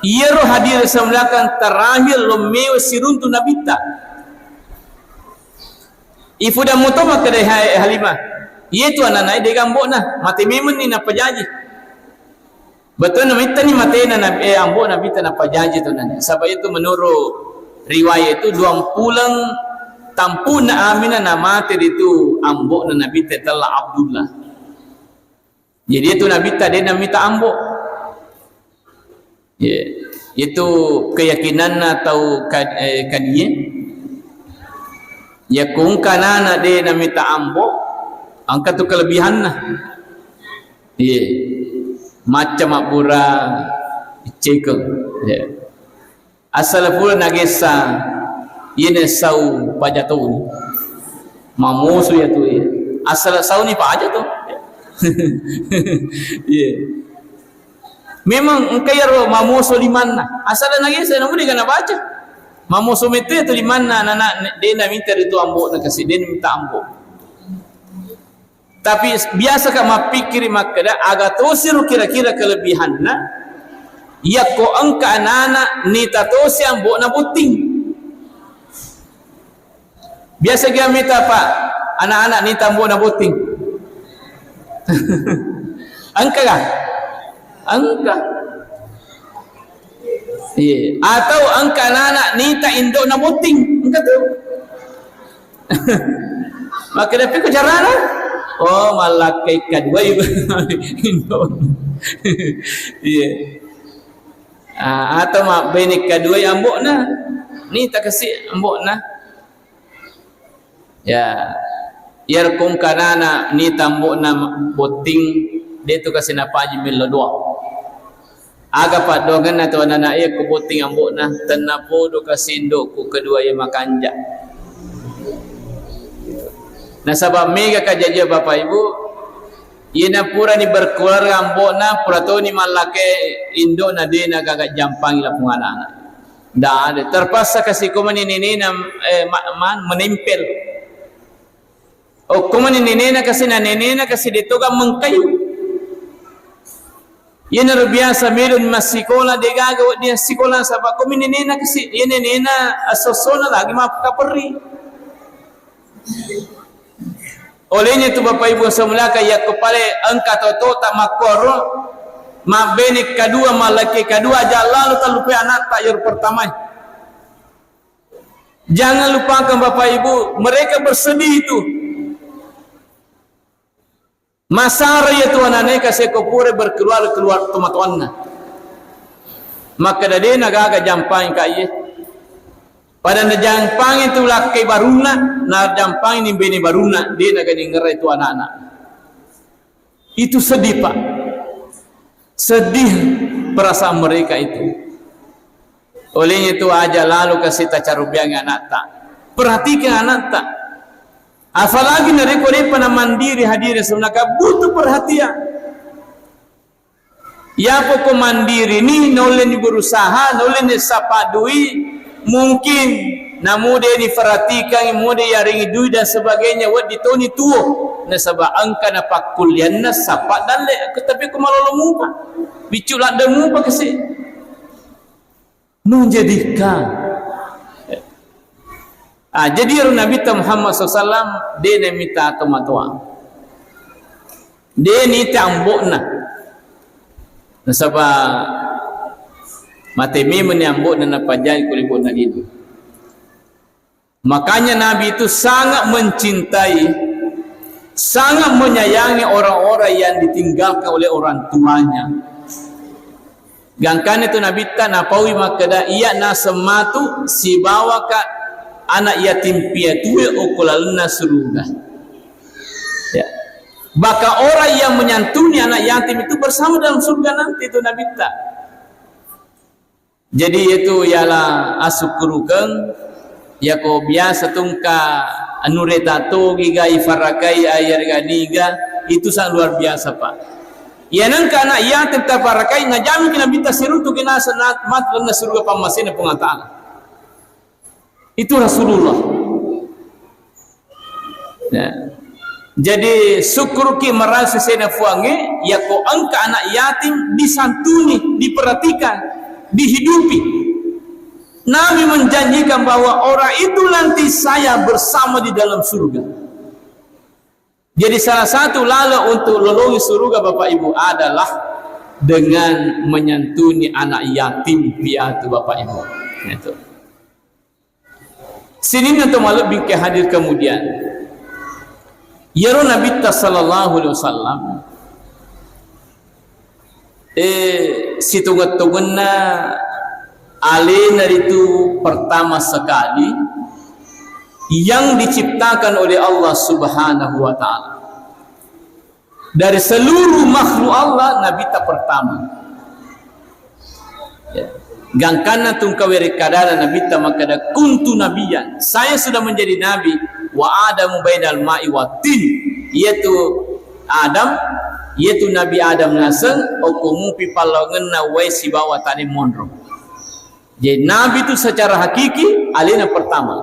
Yero hadir semulakan terakhir lomeo siruntu nabita. Ifu dah mutoma kedai Halimah. Ia tu anak-anak dia gambok nah. Mati memang ni nak perjanji. Betul nabita ni mati ambok nabita nak perjanji tu nanya. Sebab itu menurut riwayat itu 2 pulang tampu na amina na mati itu ambok na nabita telah Abdullah. Jadi itu nabita dia nak minta ambok. Yeah. Itu keyakinan atau kadiye ya kung kanana dia nak minta ambok angkat tu kelebihan lah. Yeah. Macam apura cekel. Yeah. Asal pula nagesa ini sau pajatu ni mamusu ya tu ya. Asal sau ni pajatu. Yeah. Memang engkau mamoso di mana? Asal lagi saya namun dia kena baca. Mamoso itu di mana? Anak dia nak minta itu ambok nak kasih dia minta ambok. Tapi biasa kak mapikir makada agak tosir kira-kira kelebihan na. Ya ko engka anak ni tatosi ambok na puting. Biasa dia minta apa? Anak-anak ni tambok na puting. Engka kah? Engka. Iya. Atau engka anak ni tak induk na puting. Engka tu. Maka dapat ko jarana. Oh malakai kadua induk. Iya. Atau mak benik kadua ambok na. Ni tak kasih ambok na. Ya. Yar kong kanana ni tambok na puting dia tu kasih napa aja mil dua. Aga pak dogan na tu anak ia ku puting ambok na tenapo do kasih induk ku kedua ia makanja. Nah sebab mega kajaja bapak ibu, ia na pura ni berkeluarga ambok na pura tu ni malake induk na dia na gagak jampang ila pungana. Dah ada terpaksa kasih kuman ini na menempel. Oh kuman ini na kasih na nene kasih ditoga mengkayu. Ia na biasa melon mas sekolah dia gagawat dia sekolah sebab kuman ini na kasih ia nena asosona lagi mapkaperi. Olehnya tu bapak ibu semula kaya kepala engka toto tak makoro ma benik kedua malaki kedua aja lalu tak lupa anak tak yang pertama. Jangan lupakan bapak ibu mereka bersedih itu. Masara ya tuan anak kasih kopure berkeluar teman-temannya. Maka dari naga jampang kaya. Pada najampang itu laki baruna, najampang ini bini baruna, dia naga dengar itu anak-anak. Itu sedih pak, sedih perasaan mereka itu. Olehnya itu aja lalu kasih tacarubiang anak tak. Perhatikan anak tak. Apalagi mereka pernah mandiri hadir sebenarnya butuh perhatian. Ya pokok mandiri ni nolen berusaha, nolen sapadui. Mungkin namun dia diperhatikan muda yang ringi duit dan sebagainya wad ditoni tuo na sabab angka na pakulian na sapat dan le tapi ko malolo pa biculat demu pa kasi menjadikan jadi Nabi Muhammad SAW dia minta tomatua dia ni tambok na sabab matemi menyambut dan napajai kulibut tadi itu. Makanya Nabi itu sangat mencintai, sangat menyayangi orang-orang yang ditinggalkan oleh orang tuanya. Gangkan itu Nabi tak napawi makada ia nasematu si bawa ka anak yatim piatu okulalna surga. Ya. Bahkan orang yang menyantuni anak yatim itu bersama dalam surga nanti itu Nabi tak. Jadi itu ialah asukurukan ya ko biasa tungka anuretato giga ifarakai ayar ganiga itu sangat luar biasa pak. Ya nangka anak yatim terparakai ngajami kena minta sirutu kena sanat mat lana surga pamasina pengataan. Itu Rasulullah. Ya. Jadi syukurki merasa sena fuange ya ko angka anak yatim disantuni, diperhatikan, dihidupi. Nabi menjanjikan bahwa orang itu nanti saya bersama di dalam surga. Jadi salah satu lalu untuk lolongi surga Bapak Ibu adalah dengan menyantuni anak yatim piatu Bapak Ibu. Itu. Sini nanti malu bingkai hadir kemudian. Ya Nabi sallallahu alaihi wasallam situngat-tungatna alena itu pertama sekali yang diciptakan oleh Allah Subhanahu wa taala. Dari seluruh makhluk Allah Nabi tak pertama. Ya. Gangkana tungkawiri kadara Nabi tak makada kuntu nabiyan. Saya sudah menjadi nabi wa adamu bainal ma'i wa tin. Yaitu Adam yaitu Nabi Adam naseng okumu pipalongen na wai si bawa tani monro. Jadi Nabi itu secara hakiki alena pertama,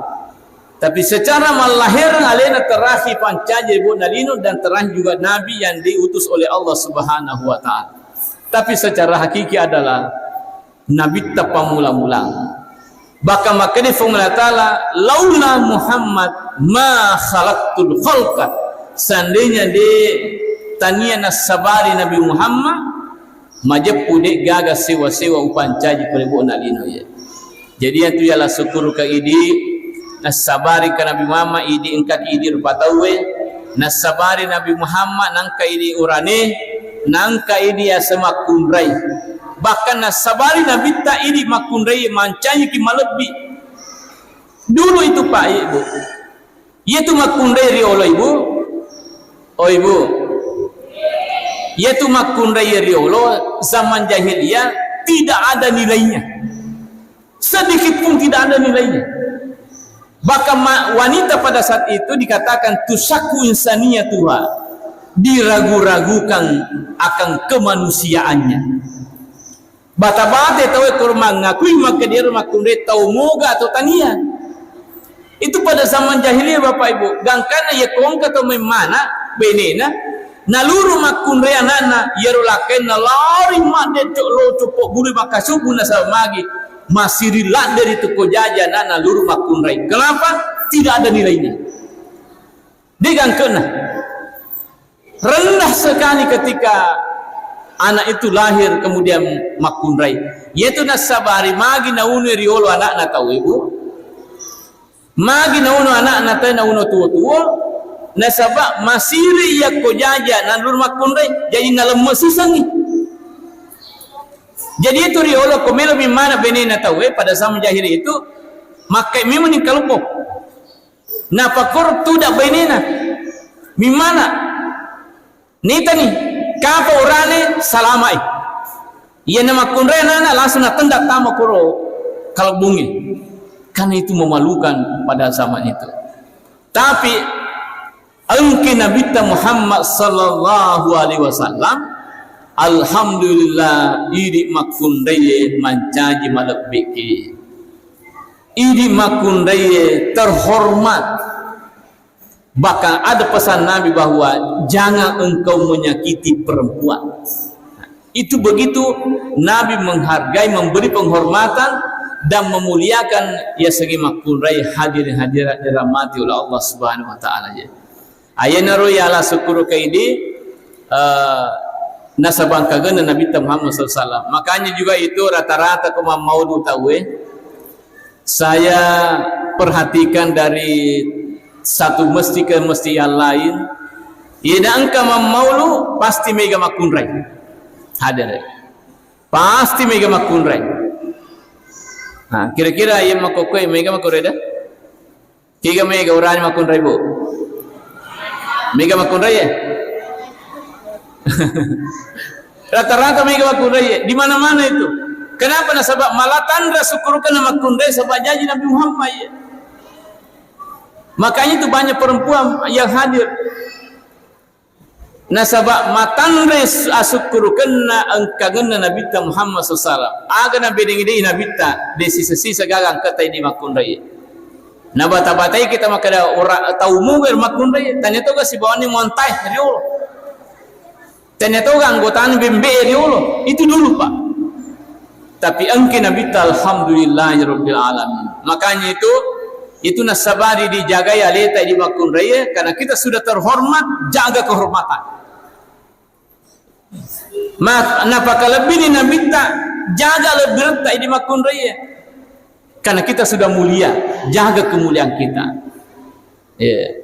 tapi secara malahir alena terakhir pancaji bu nalino dan terakhir juga Nabi yang diutus oleh Allah Subhanahu Wa Taala. Tapi secara hakiki adalah Nabi tapamula-mula. Bahkan makanya firman Ta'ala, laula Muhammad ma khalaqtul khalqa. Seandainya di tania nasabari Nabi Muhammad majepu dek gaga sewa-sewa upancaji kulebu nalino ya. Jadi itu ialah syukur ke idi nasabari ke Nabi Muhammad idi engkat idi rupatawe nasabari Nabi Muhammad nangka idi urane nangka idi asema kunrai. Bahkan nasabari Nabi ta ini makundai mancanya ki malebi dulu itu Pak Ibu, yaitu makundai riolo Ibu, oh Ibu, yaitu makundai riolo zaman jahiliyah tidak ada nilainya, sedikit pun tidak ada nilainya. Bahkan wanita pada saat itu dikatakan tusaku insaniya Tuhan, diragu-ragukan akan kemanusiaannya. Bata-bata tahu kurma ngakui maka dia rumah kundai tahu moga atau tania. Itu pada zaman jahiliyah Bapak Ibu. Gangkana ya kongka atau memana benena naluru makundai anana yerulaken nalari made lo cupok bulu maka subuh nasamagi masih rilat dari toko jajan naluru makundai. Kenapa? Tidak ada nilainya. Dia gangkana rendah sekali ketika anak itu lahir kemudian makundrai, yaitu nasabari magi naunu riolo anak na tahu Ibu, magi naunu anak na tahu naunu tua-tua nasabak masiri ya ko jaja nalur makundrai jadi nalam mesisangi. Jadi itu riolo komelo mimana benena tahu pada zaman jahili itu makai memang ni kalupok napakor tidak benena mimana nita nih kapa urane salamai iya nama kunre nana langsung natendak tama kuro kalbungi karena itu memalukan pada zaman itu. Tapi engke Nabi Muhammad sallallahu alaihi wasallam alhamdulillah idi makundai mancaji malakbiki idi makundai terhormat. Bahkan ada pesan Nabi bahwa jangan engkau menyakiti perempuan. Itu begitu Nabi menghargai, memberi penghormatan dan memuliakan ya segi makundai hadirin hadirat dirahmati oleh Allah Subhanahu Wa Taala. Ayana roya ala syukur kaidi nasabang kagana Nabi Muhammad SAW. Makanya juga itu rata-rata kau mau tahu saya perhatikan dari satu mesti ke mesti yang lain. Ida angka mamaulu pasti mega makundrai. Hadir. Pasti mega makundrai. Nah, kira-kira yang makokoi mega makundrai dah? Kira mega orang makundrai Bu. Mega makundrai ya? Rata-rata mega makundrai ya. Di mana-mana itu. Kenapa? Sebab malah tanda syukurkan makundrai sebab janji Nabi Muhammad ya. Makanya itu banyak perempuan yang hadir. Nasabak matandre asukuru kena angkagena Nabi Muhammad SAW. Aga Nabi dengan Nabi ta desi sisa gagang kata ini makundai. Nabata-batai kita makada ora tahu muger makundai. Tanya tu si bawani montai riolo. Tanya tu anggotaan bembe riolo. Itu dulu Pak. Tapi angke Nabi ta alhamdulillahirabbil alamin. Makanya itu nasabari dijaga ya leta di makun raya karena kita sudah terhormat, jaga kehormatan. Napakah lebih ni Nabi tak jaga lebih tak di makun raya karena kita sudah mulia, jaga kemuliaan kita.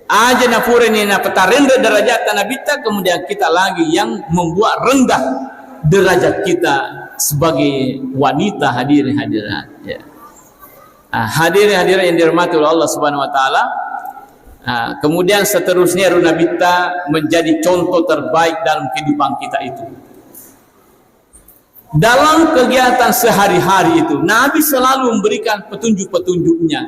Aja napure ni napetarendah derajat Nabi tak kemudian kita lagi yang membuat rendah derajat kita sebagai wanita hadirin hadirat. Hadirin hadirat yang dirahmati oleh Allah Subhanahu Wa Taala. Kemudian seterusnya Nabi kita menjadi contoh terbaik dalam kehidupan kita itu. Dalam kegiatan sehari-hari itu Nabi selalu memberikan petunjuk-petunjuknya.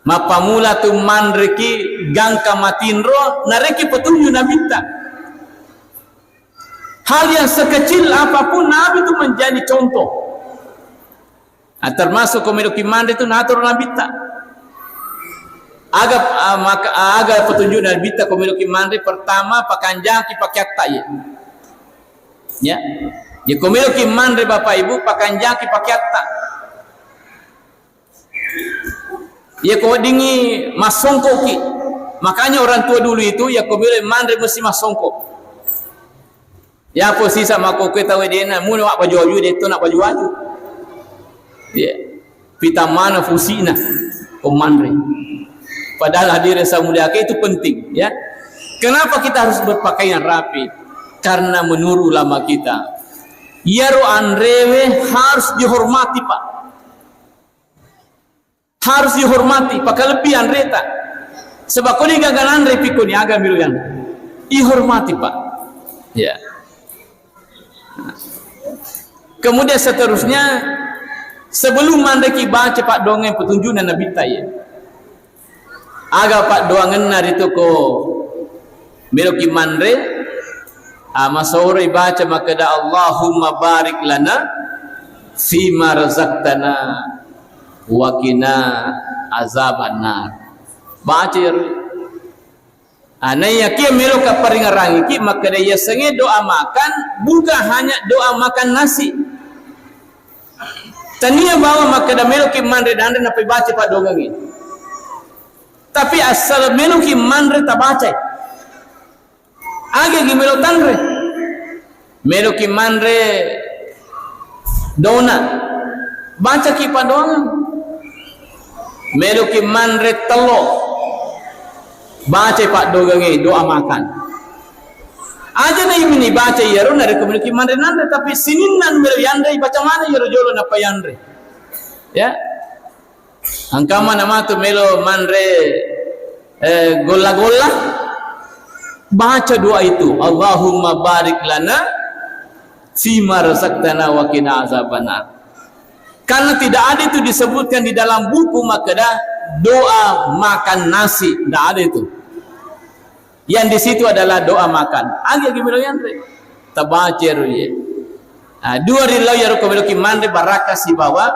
Mapamula tu mandreki gangka matinro nareki petunjuk Nabi ta. Hal yang sekecil apapun Nabi itu menjadi contoh. Termasuk komedi mandre itu natur Nabi tak. Agar petunjuk Nabi tak komedi mandre pertama pakanjang pakai tak ya. Ya komedi mandre Bapak Ibu pakanjang pakai tak. Ya kau dingi masongko ki. Makanya orang tua dulu itu ya komedi mandre mesti masongko. Ya posisi sama kau kita wedena, mula nak baju baju dia tu nak baju baju. Ya, pita mana fusina komandre. Padahal hadir samulia itu penting. Ya, kenapa kita harus berpakaian rapi? Karena menurut ulama kita, yaru andrewe harus dihormati pak. Harus dihormati. Pakai lebih andreta. Sebab kau ni gagal andre pikuni agak miluyan. Dihormati pak. Ya. Kemudian seterusnya sebelum mandeki baca pak dongeng petunjukan Nabi Tayyib agak pak doangan nari itu ko meloki mandre masore baca makada Allahumma barik lana fima razaqtana wa qina azabannar baca ya anaya kia melo ka paringarangi ki maka dia senge doa makan bukan hanya doa makan nasi tania bawa maka da melo ki mandre dan na baca pak dongangi tapi asal melo ki mandre ta baca age gi melo tanre melo ki mandre dona baca ki pak dongang melo ki mandre telo baca pak dogangi doa makan aja na ini baca yaro na rekomendasi mandre nande tapi sinin nan melo yandre baca mana yaro jolo na payandre ya angkama nama tu melo mandre gola-gola baca doa itu Allahumma barik lana fima razaqtana wa qina azabannar karena tidak ada itu disebutkan di dalam buku maka dah doa makan nasi tidak ada itu. Yang di situ adalah doa makan. Agi gimana yang re? Tabacer ye. Dua rilau ya rokomeloki mandre baraka si bawa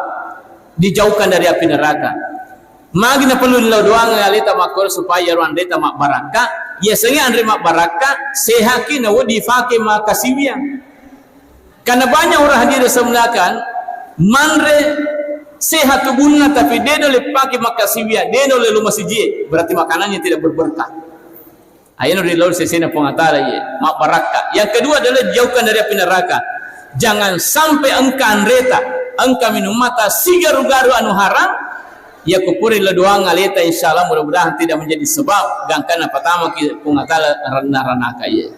dijauhkan dari api neraka. Magi na perlu lau doa ngalita makor supaya ruande tamak baraka. Ya sengi andre mak baraka sehaki na wodi fake makasiwian. Karena banyak orang hadir semulakan mandre sehat tubuhnya tapi dia boleh pakai makasiwian, dia boleh lu masih je, berarti makanannya tidak berberkah. Ayat dari lalu sesena pengatara ye, mak baraka. Yang kedua adalah jauhkan dari api neraka. Jangan sampai engkau reta, engkau minum mata sigaru-garu anu haram. Ya kupuri le doa ngaleta insyaallah mudah-mudahan tidak menjadi sebab gangkana pertama ki pengatara ranaka ye.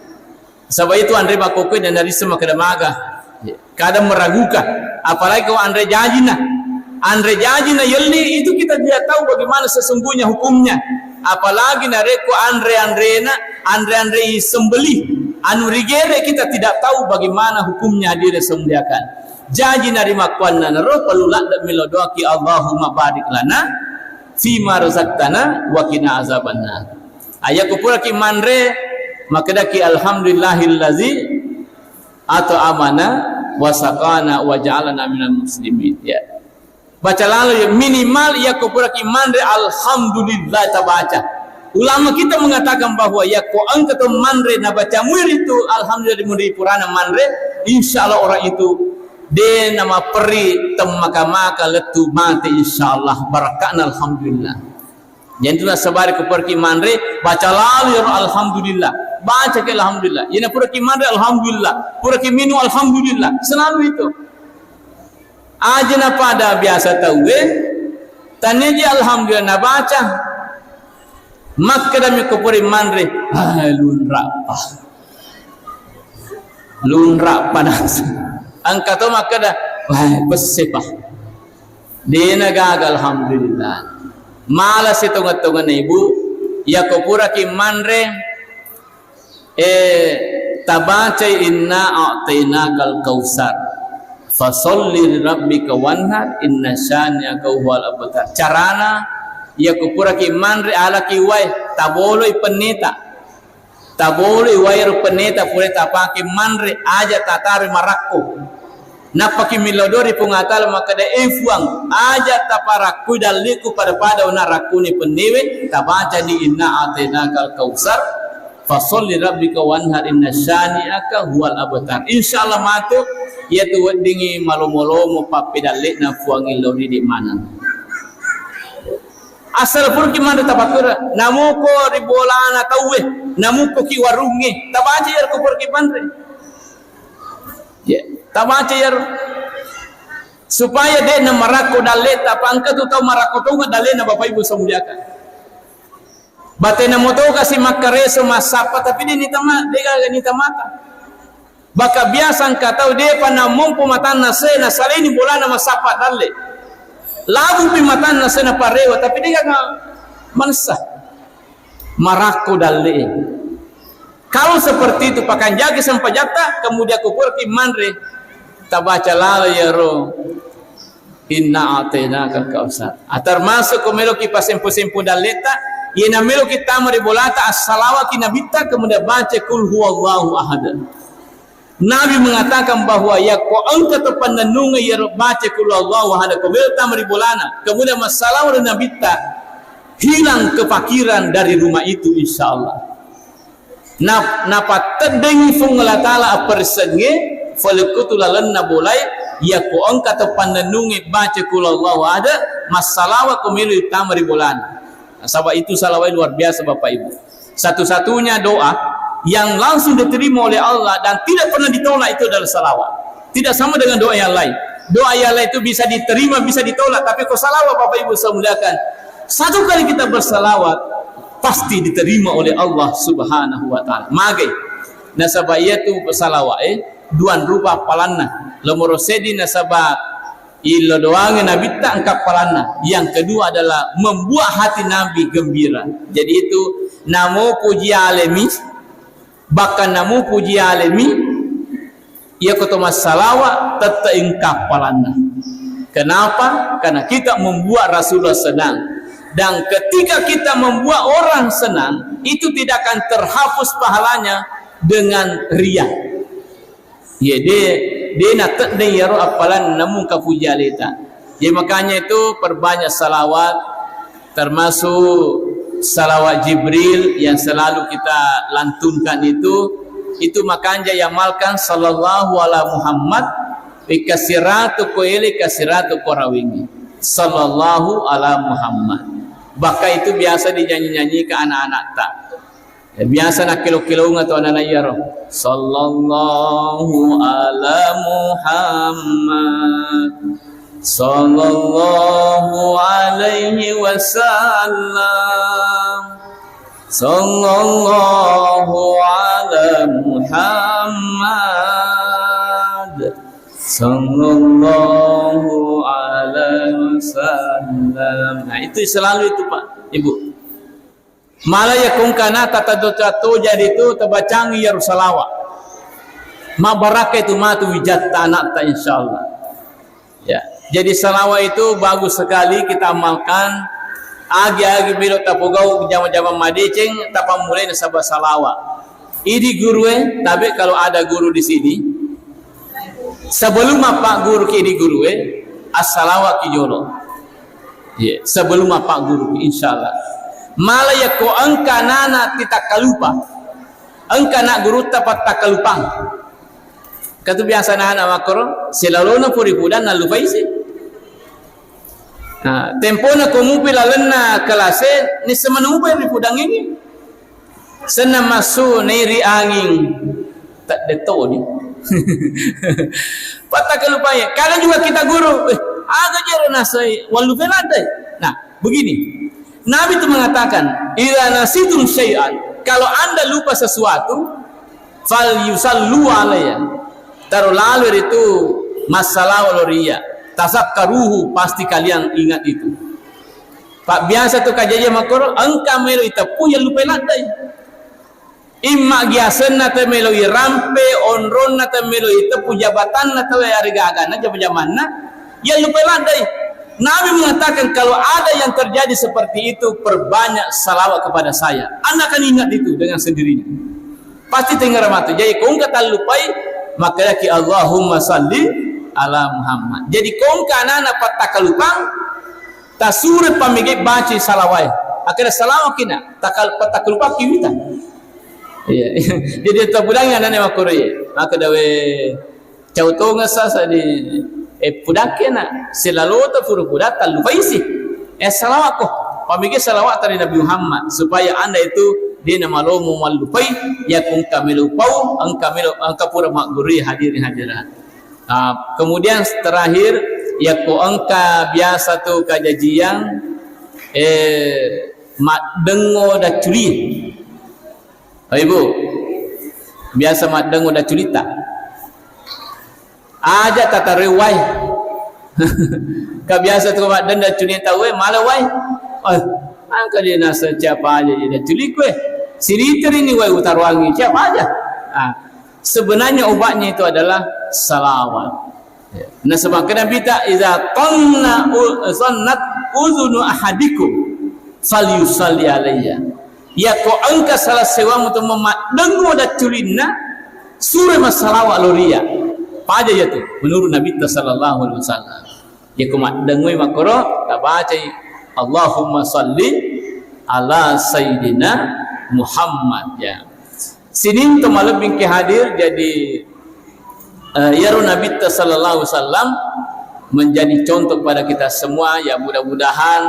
Sebab itu andre bakokoi dan dari semua kedamaga. Kadang meragukan, apalagi kalau andre jajina yelli itu kita tidak tahu bagaimana sesungguhnya hukumnya. Apalagi nareko andre sembelih anu rigere kita tidak tahu bagaimana hukumnya hadir sembeliakan. Janji narima kuanna naro perlu lak milodoaki Allahumma barik lana fima razaqtana wa qina azabannar. Ayat kupura ki mandre makadaki alhamdulillahillazi atau amana wa saqana wa ja'alana minal muslimin ya. Baca lalu ya minimal ya kupura ki mandre alhamdulillah tabaca. Ulama kita mengatakan bahwa ya ko angkat mandre na baca muir itu alhamdulillah di purana mandre insyaallah orang itu de nama peri temaka-maka letu mati insyaallah barakana alhamdulillah. Jadi itulah sebari kupura ki mandre baca lalu ya alhamdulillah. Baca ke alhamdulillah. Ina pura ki mandre alhamdulillah. Pura ki minu alhamdulillah. Selalu itu. Ajna pada biasa tahu tanya je alhamdulillah na baca makka dami ko puri mandre lunra panas angka to makka da pesepah dina gagal alhamdulillah malas itu ngatungan ibu ya ko pura ki mandre tabaca inna a'tainakal kausar fasolli rabbika wanhar inna syani'aka huwal abtar. Carana ya kupura ki mandre ala ki wai taboloi peneta Tak boleh wair peneta boleh tak pakai manre aja tatari marakko. Napaki milodori pungatal maka de enfuang aja taparakku daliku pada unaraku ni penewe tabaca di inna atenakal kausar fasolli rabbika wanhar inna syani'aka huwal abtar. Insyaallah matu yaitu wendingi malo-malo papidalik na fuangil lori di mana. Asal pun kimanda tapakura namuko ribolana tauwe namuko ki warungi tabaca yar ko por kipandre. Ya, tabaca yar supaya dia na marako dalet apa angka tu tahu marako tu dalet na Bapak Ibu semuliakan. Batena moto kasi makareso masapa tapi dia nita mata. Baka biasa angka tahu dia pana mumpu matan na sena salini bolana masapa dalet. Lagu pimatan na sena parewa tapi dia enggak mansa. Marako dalet. Kalau seperti itu pakan jaga sampai jata kemudian kupur ki manre tabaca lala ya ro inna atenaka kausar. Termasuk kumelo ki pasempo-sempo daleta ina melo ki tamari bolata as-salawa ki nabita kemudian baca kul huwallahu ahad. Nabi mengatakan bahwa ya ko angka tepandanunga ya baca kul huwallahu ahad kumelo tamari bolana kemudian masalah nabita hilang kefakiran dari rumah itu insyaallah. Napa tedeng fungala taala persenge falikutulan na bolai ya ko angka tepandanungi baca kulallahu ada masalawa kumilu tamari bulan. Sebab itu salawat luar biasa Bapak Ibu. Satu-satunya doa yang langsung diterima oleh Allah dan tidak pernah ditolak itu adalah salawat. Tidak sama dengan doa yang lain. Doa yang lain itu bisa diterima, bisa ditolak, tapi kalau salawat Bapak Ibu saya muliakan, satu kali kita bersalawat pasti diterima oleh Allah Subhanahu wa taala. Mage nasaba itu salawat duan rupa palanna lemoro sedi nasaba ilo doange nabita angkat palanna. Yang kedua adalah membuat hati Nabi gembira. Jadi itu namo puji alemi bahkan namo puji alemi ia kotoma salawat teta ingkap palanna. Kenapa? Karena kita membuat Rasulullah senang. Dan ketika kita membuat orang senang, itu tidak akan terhapus pahalanya dengan riya. Ya dia nak tadai yaro apalan namun kapujalita. Jadi makanya itu perbanyak salawat, termasuk salawat Jibril yang selalu kita lantunkan itu makanya yang malkan sallallahu ala Muhammad bikasiratu koeli kasiratu korawingi sallallahu ala Muhammad. Bahkan itu biasa dinyanyi-nyanyi ke anak-anak tak. Biasa nak kilo-kilo atau anak-anak ya roh. Sallallahu ala Muhammad. Sallallahu alaihi wasallam. Sallallahu ala Muhammad. Sallallahu alaihi wasallam. Nah itu selalu itu Pak Ibu. Malah ya kungkana tata docato jadi itu tebacangi ya salawat. Ma baraka itu matu wijat anak ta insyaallah. Ya. Jadi salawat itu bagus sekali kita amalkan. Agi-agi bilo tapogau jama-jama madeceng tapa mulai nasabah salawat. Ini guru tapi kalau ada guru di sini sebelum apa guru ki di guru as-salawat ki jolo. Ya, sebelum apa guru insyaallah. Malah ya ko angka nana tidak kalupa. Angka nak guru tapat tak kalupang. Katu biasa nana makro selalona puripudan na lupaisi. Nah, tempo na kumupi lalenna kelase ni semanupay ripudang ini. Sana masu neri angin tak deto ni. Patah kelupanya. Kalian juga kita guru. Agak jarang nasai walu penadai. Nah, begini. Nabi itu mengatakan, "Idza nasitum syai'an," kalau Anda lupa sesuatu, fal yusallu alayya. Taruh lalu itu masalah waloria. Tasakkaruhu, pasti kalian ingat itu. Pak biasa tu kajaja makoro, angka melo itapu ya lupa ladai. Imma giasen na te melo irampe, onron na te melo itapu jabatan na te arigaga na jaman na, ya lupa ladai. Nabi mengatakan kalau ada yang terjadi seperti itu, perbanyak salawat kepada saya. Anda akan ingat itu dengan sendirinya. pasti tinggal matu. Jadi kau kata lupai maka lagi Allahumma salli ala Muhammad. Jadi kau kana na patta kalupang tasure pamige baca salawai. Akhirnya salawat kina takal patta kalupang kiwita. Iya. Jadi tabulangnya nane makore. Maka dawe cautonga sasa di pudakena selalu ta furu pudata lupaisi. Salawat ko. Pamige salawat dari Nabi Muhammad supaya anda itu dia malomu malupai ya kung kamilupau angka pura makguri hadirin hadirat. Kemudian terakhir ya ko angka biasa tu kajajian mak dengo da curi. Ibu biasa mak dengo da curita. Aja tata rewai. Kabiasa tu mak dengo da curita we malawai. Angka dia nasa siapa aja dia culik we. Siliter ini we utarwangi siapa aja. Sebenarnya obatnya itu adalah salawat. Nah sebagaimana kita iza sannat uzunu ahadikum falyusalli alayya. Ya ko angka salah sewa untuk memadengmu da culina surah masalawat loria. Apa aja ya tu menurut Nabi sallallahu alaihi wasallam. Ya ko madengmu makro tak baca Allahumma salli ala sayyidina Muhammad ya. Sinin tu malam bingki hadir jadi ya Nabi sallallahu alaihi wasallam menjadi contoh kepada kita semua ya. Mudah-mudahan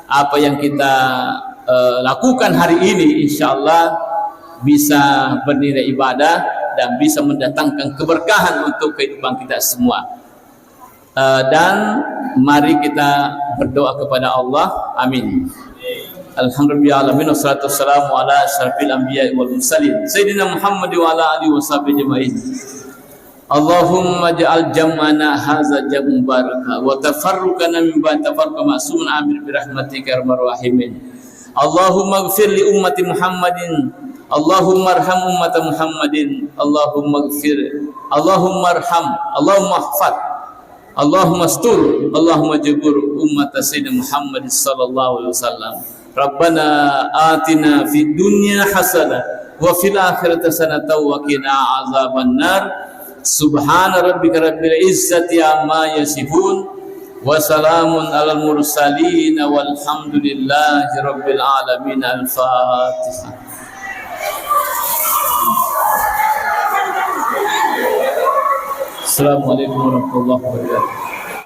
apa yang kita lakukan hari ini insyaallah bisa bernilai ibadah dan bisa mendatangkan keberkahan untuk kehidupan kita semua. Dan mari kita berdoa kepada Allah. Amin. Alhamdulillah alamin wassalatu wassalamu ala asyrafil anbiya'i wal mursalin sayyidina Muhammad wa ala alihi washabihi ajmain. Allahumma ja'al jam'ana hadza jam'an baraka wa tafarruqana min ba'd tafarruqa ma'sumun amin bi rahmatika ya arhamar rahimin. Allahumma ighfir li ummati Muhammadin. Allahumma arham ummata Muhammadin. Allahumma ighfir. Allahumma arham. Allahumma ihfaz. Allahumma astur. Allahumma jabur ummata sayyidina Muhammad sallallahu alaihi wasallam. Rabbana atina fid dunya hasanah wa fil akhirati hasanah wa qina azabannar. Subhana rabbika rabbil izzati amma yasifun wa salamun alal mursalin walhamdulillahi rabbil alamin. Al-Fatihah. Assalamualaikum warahmatullahi wabarakatuh.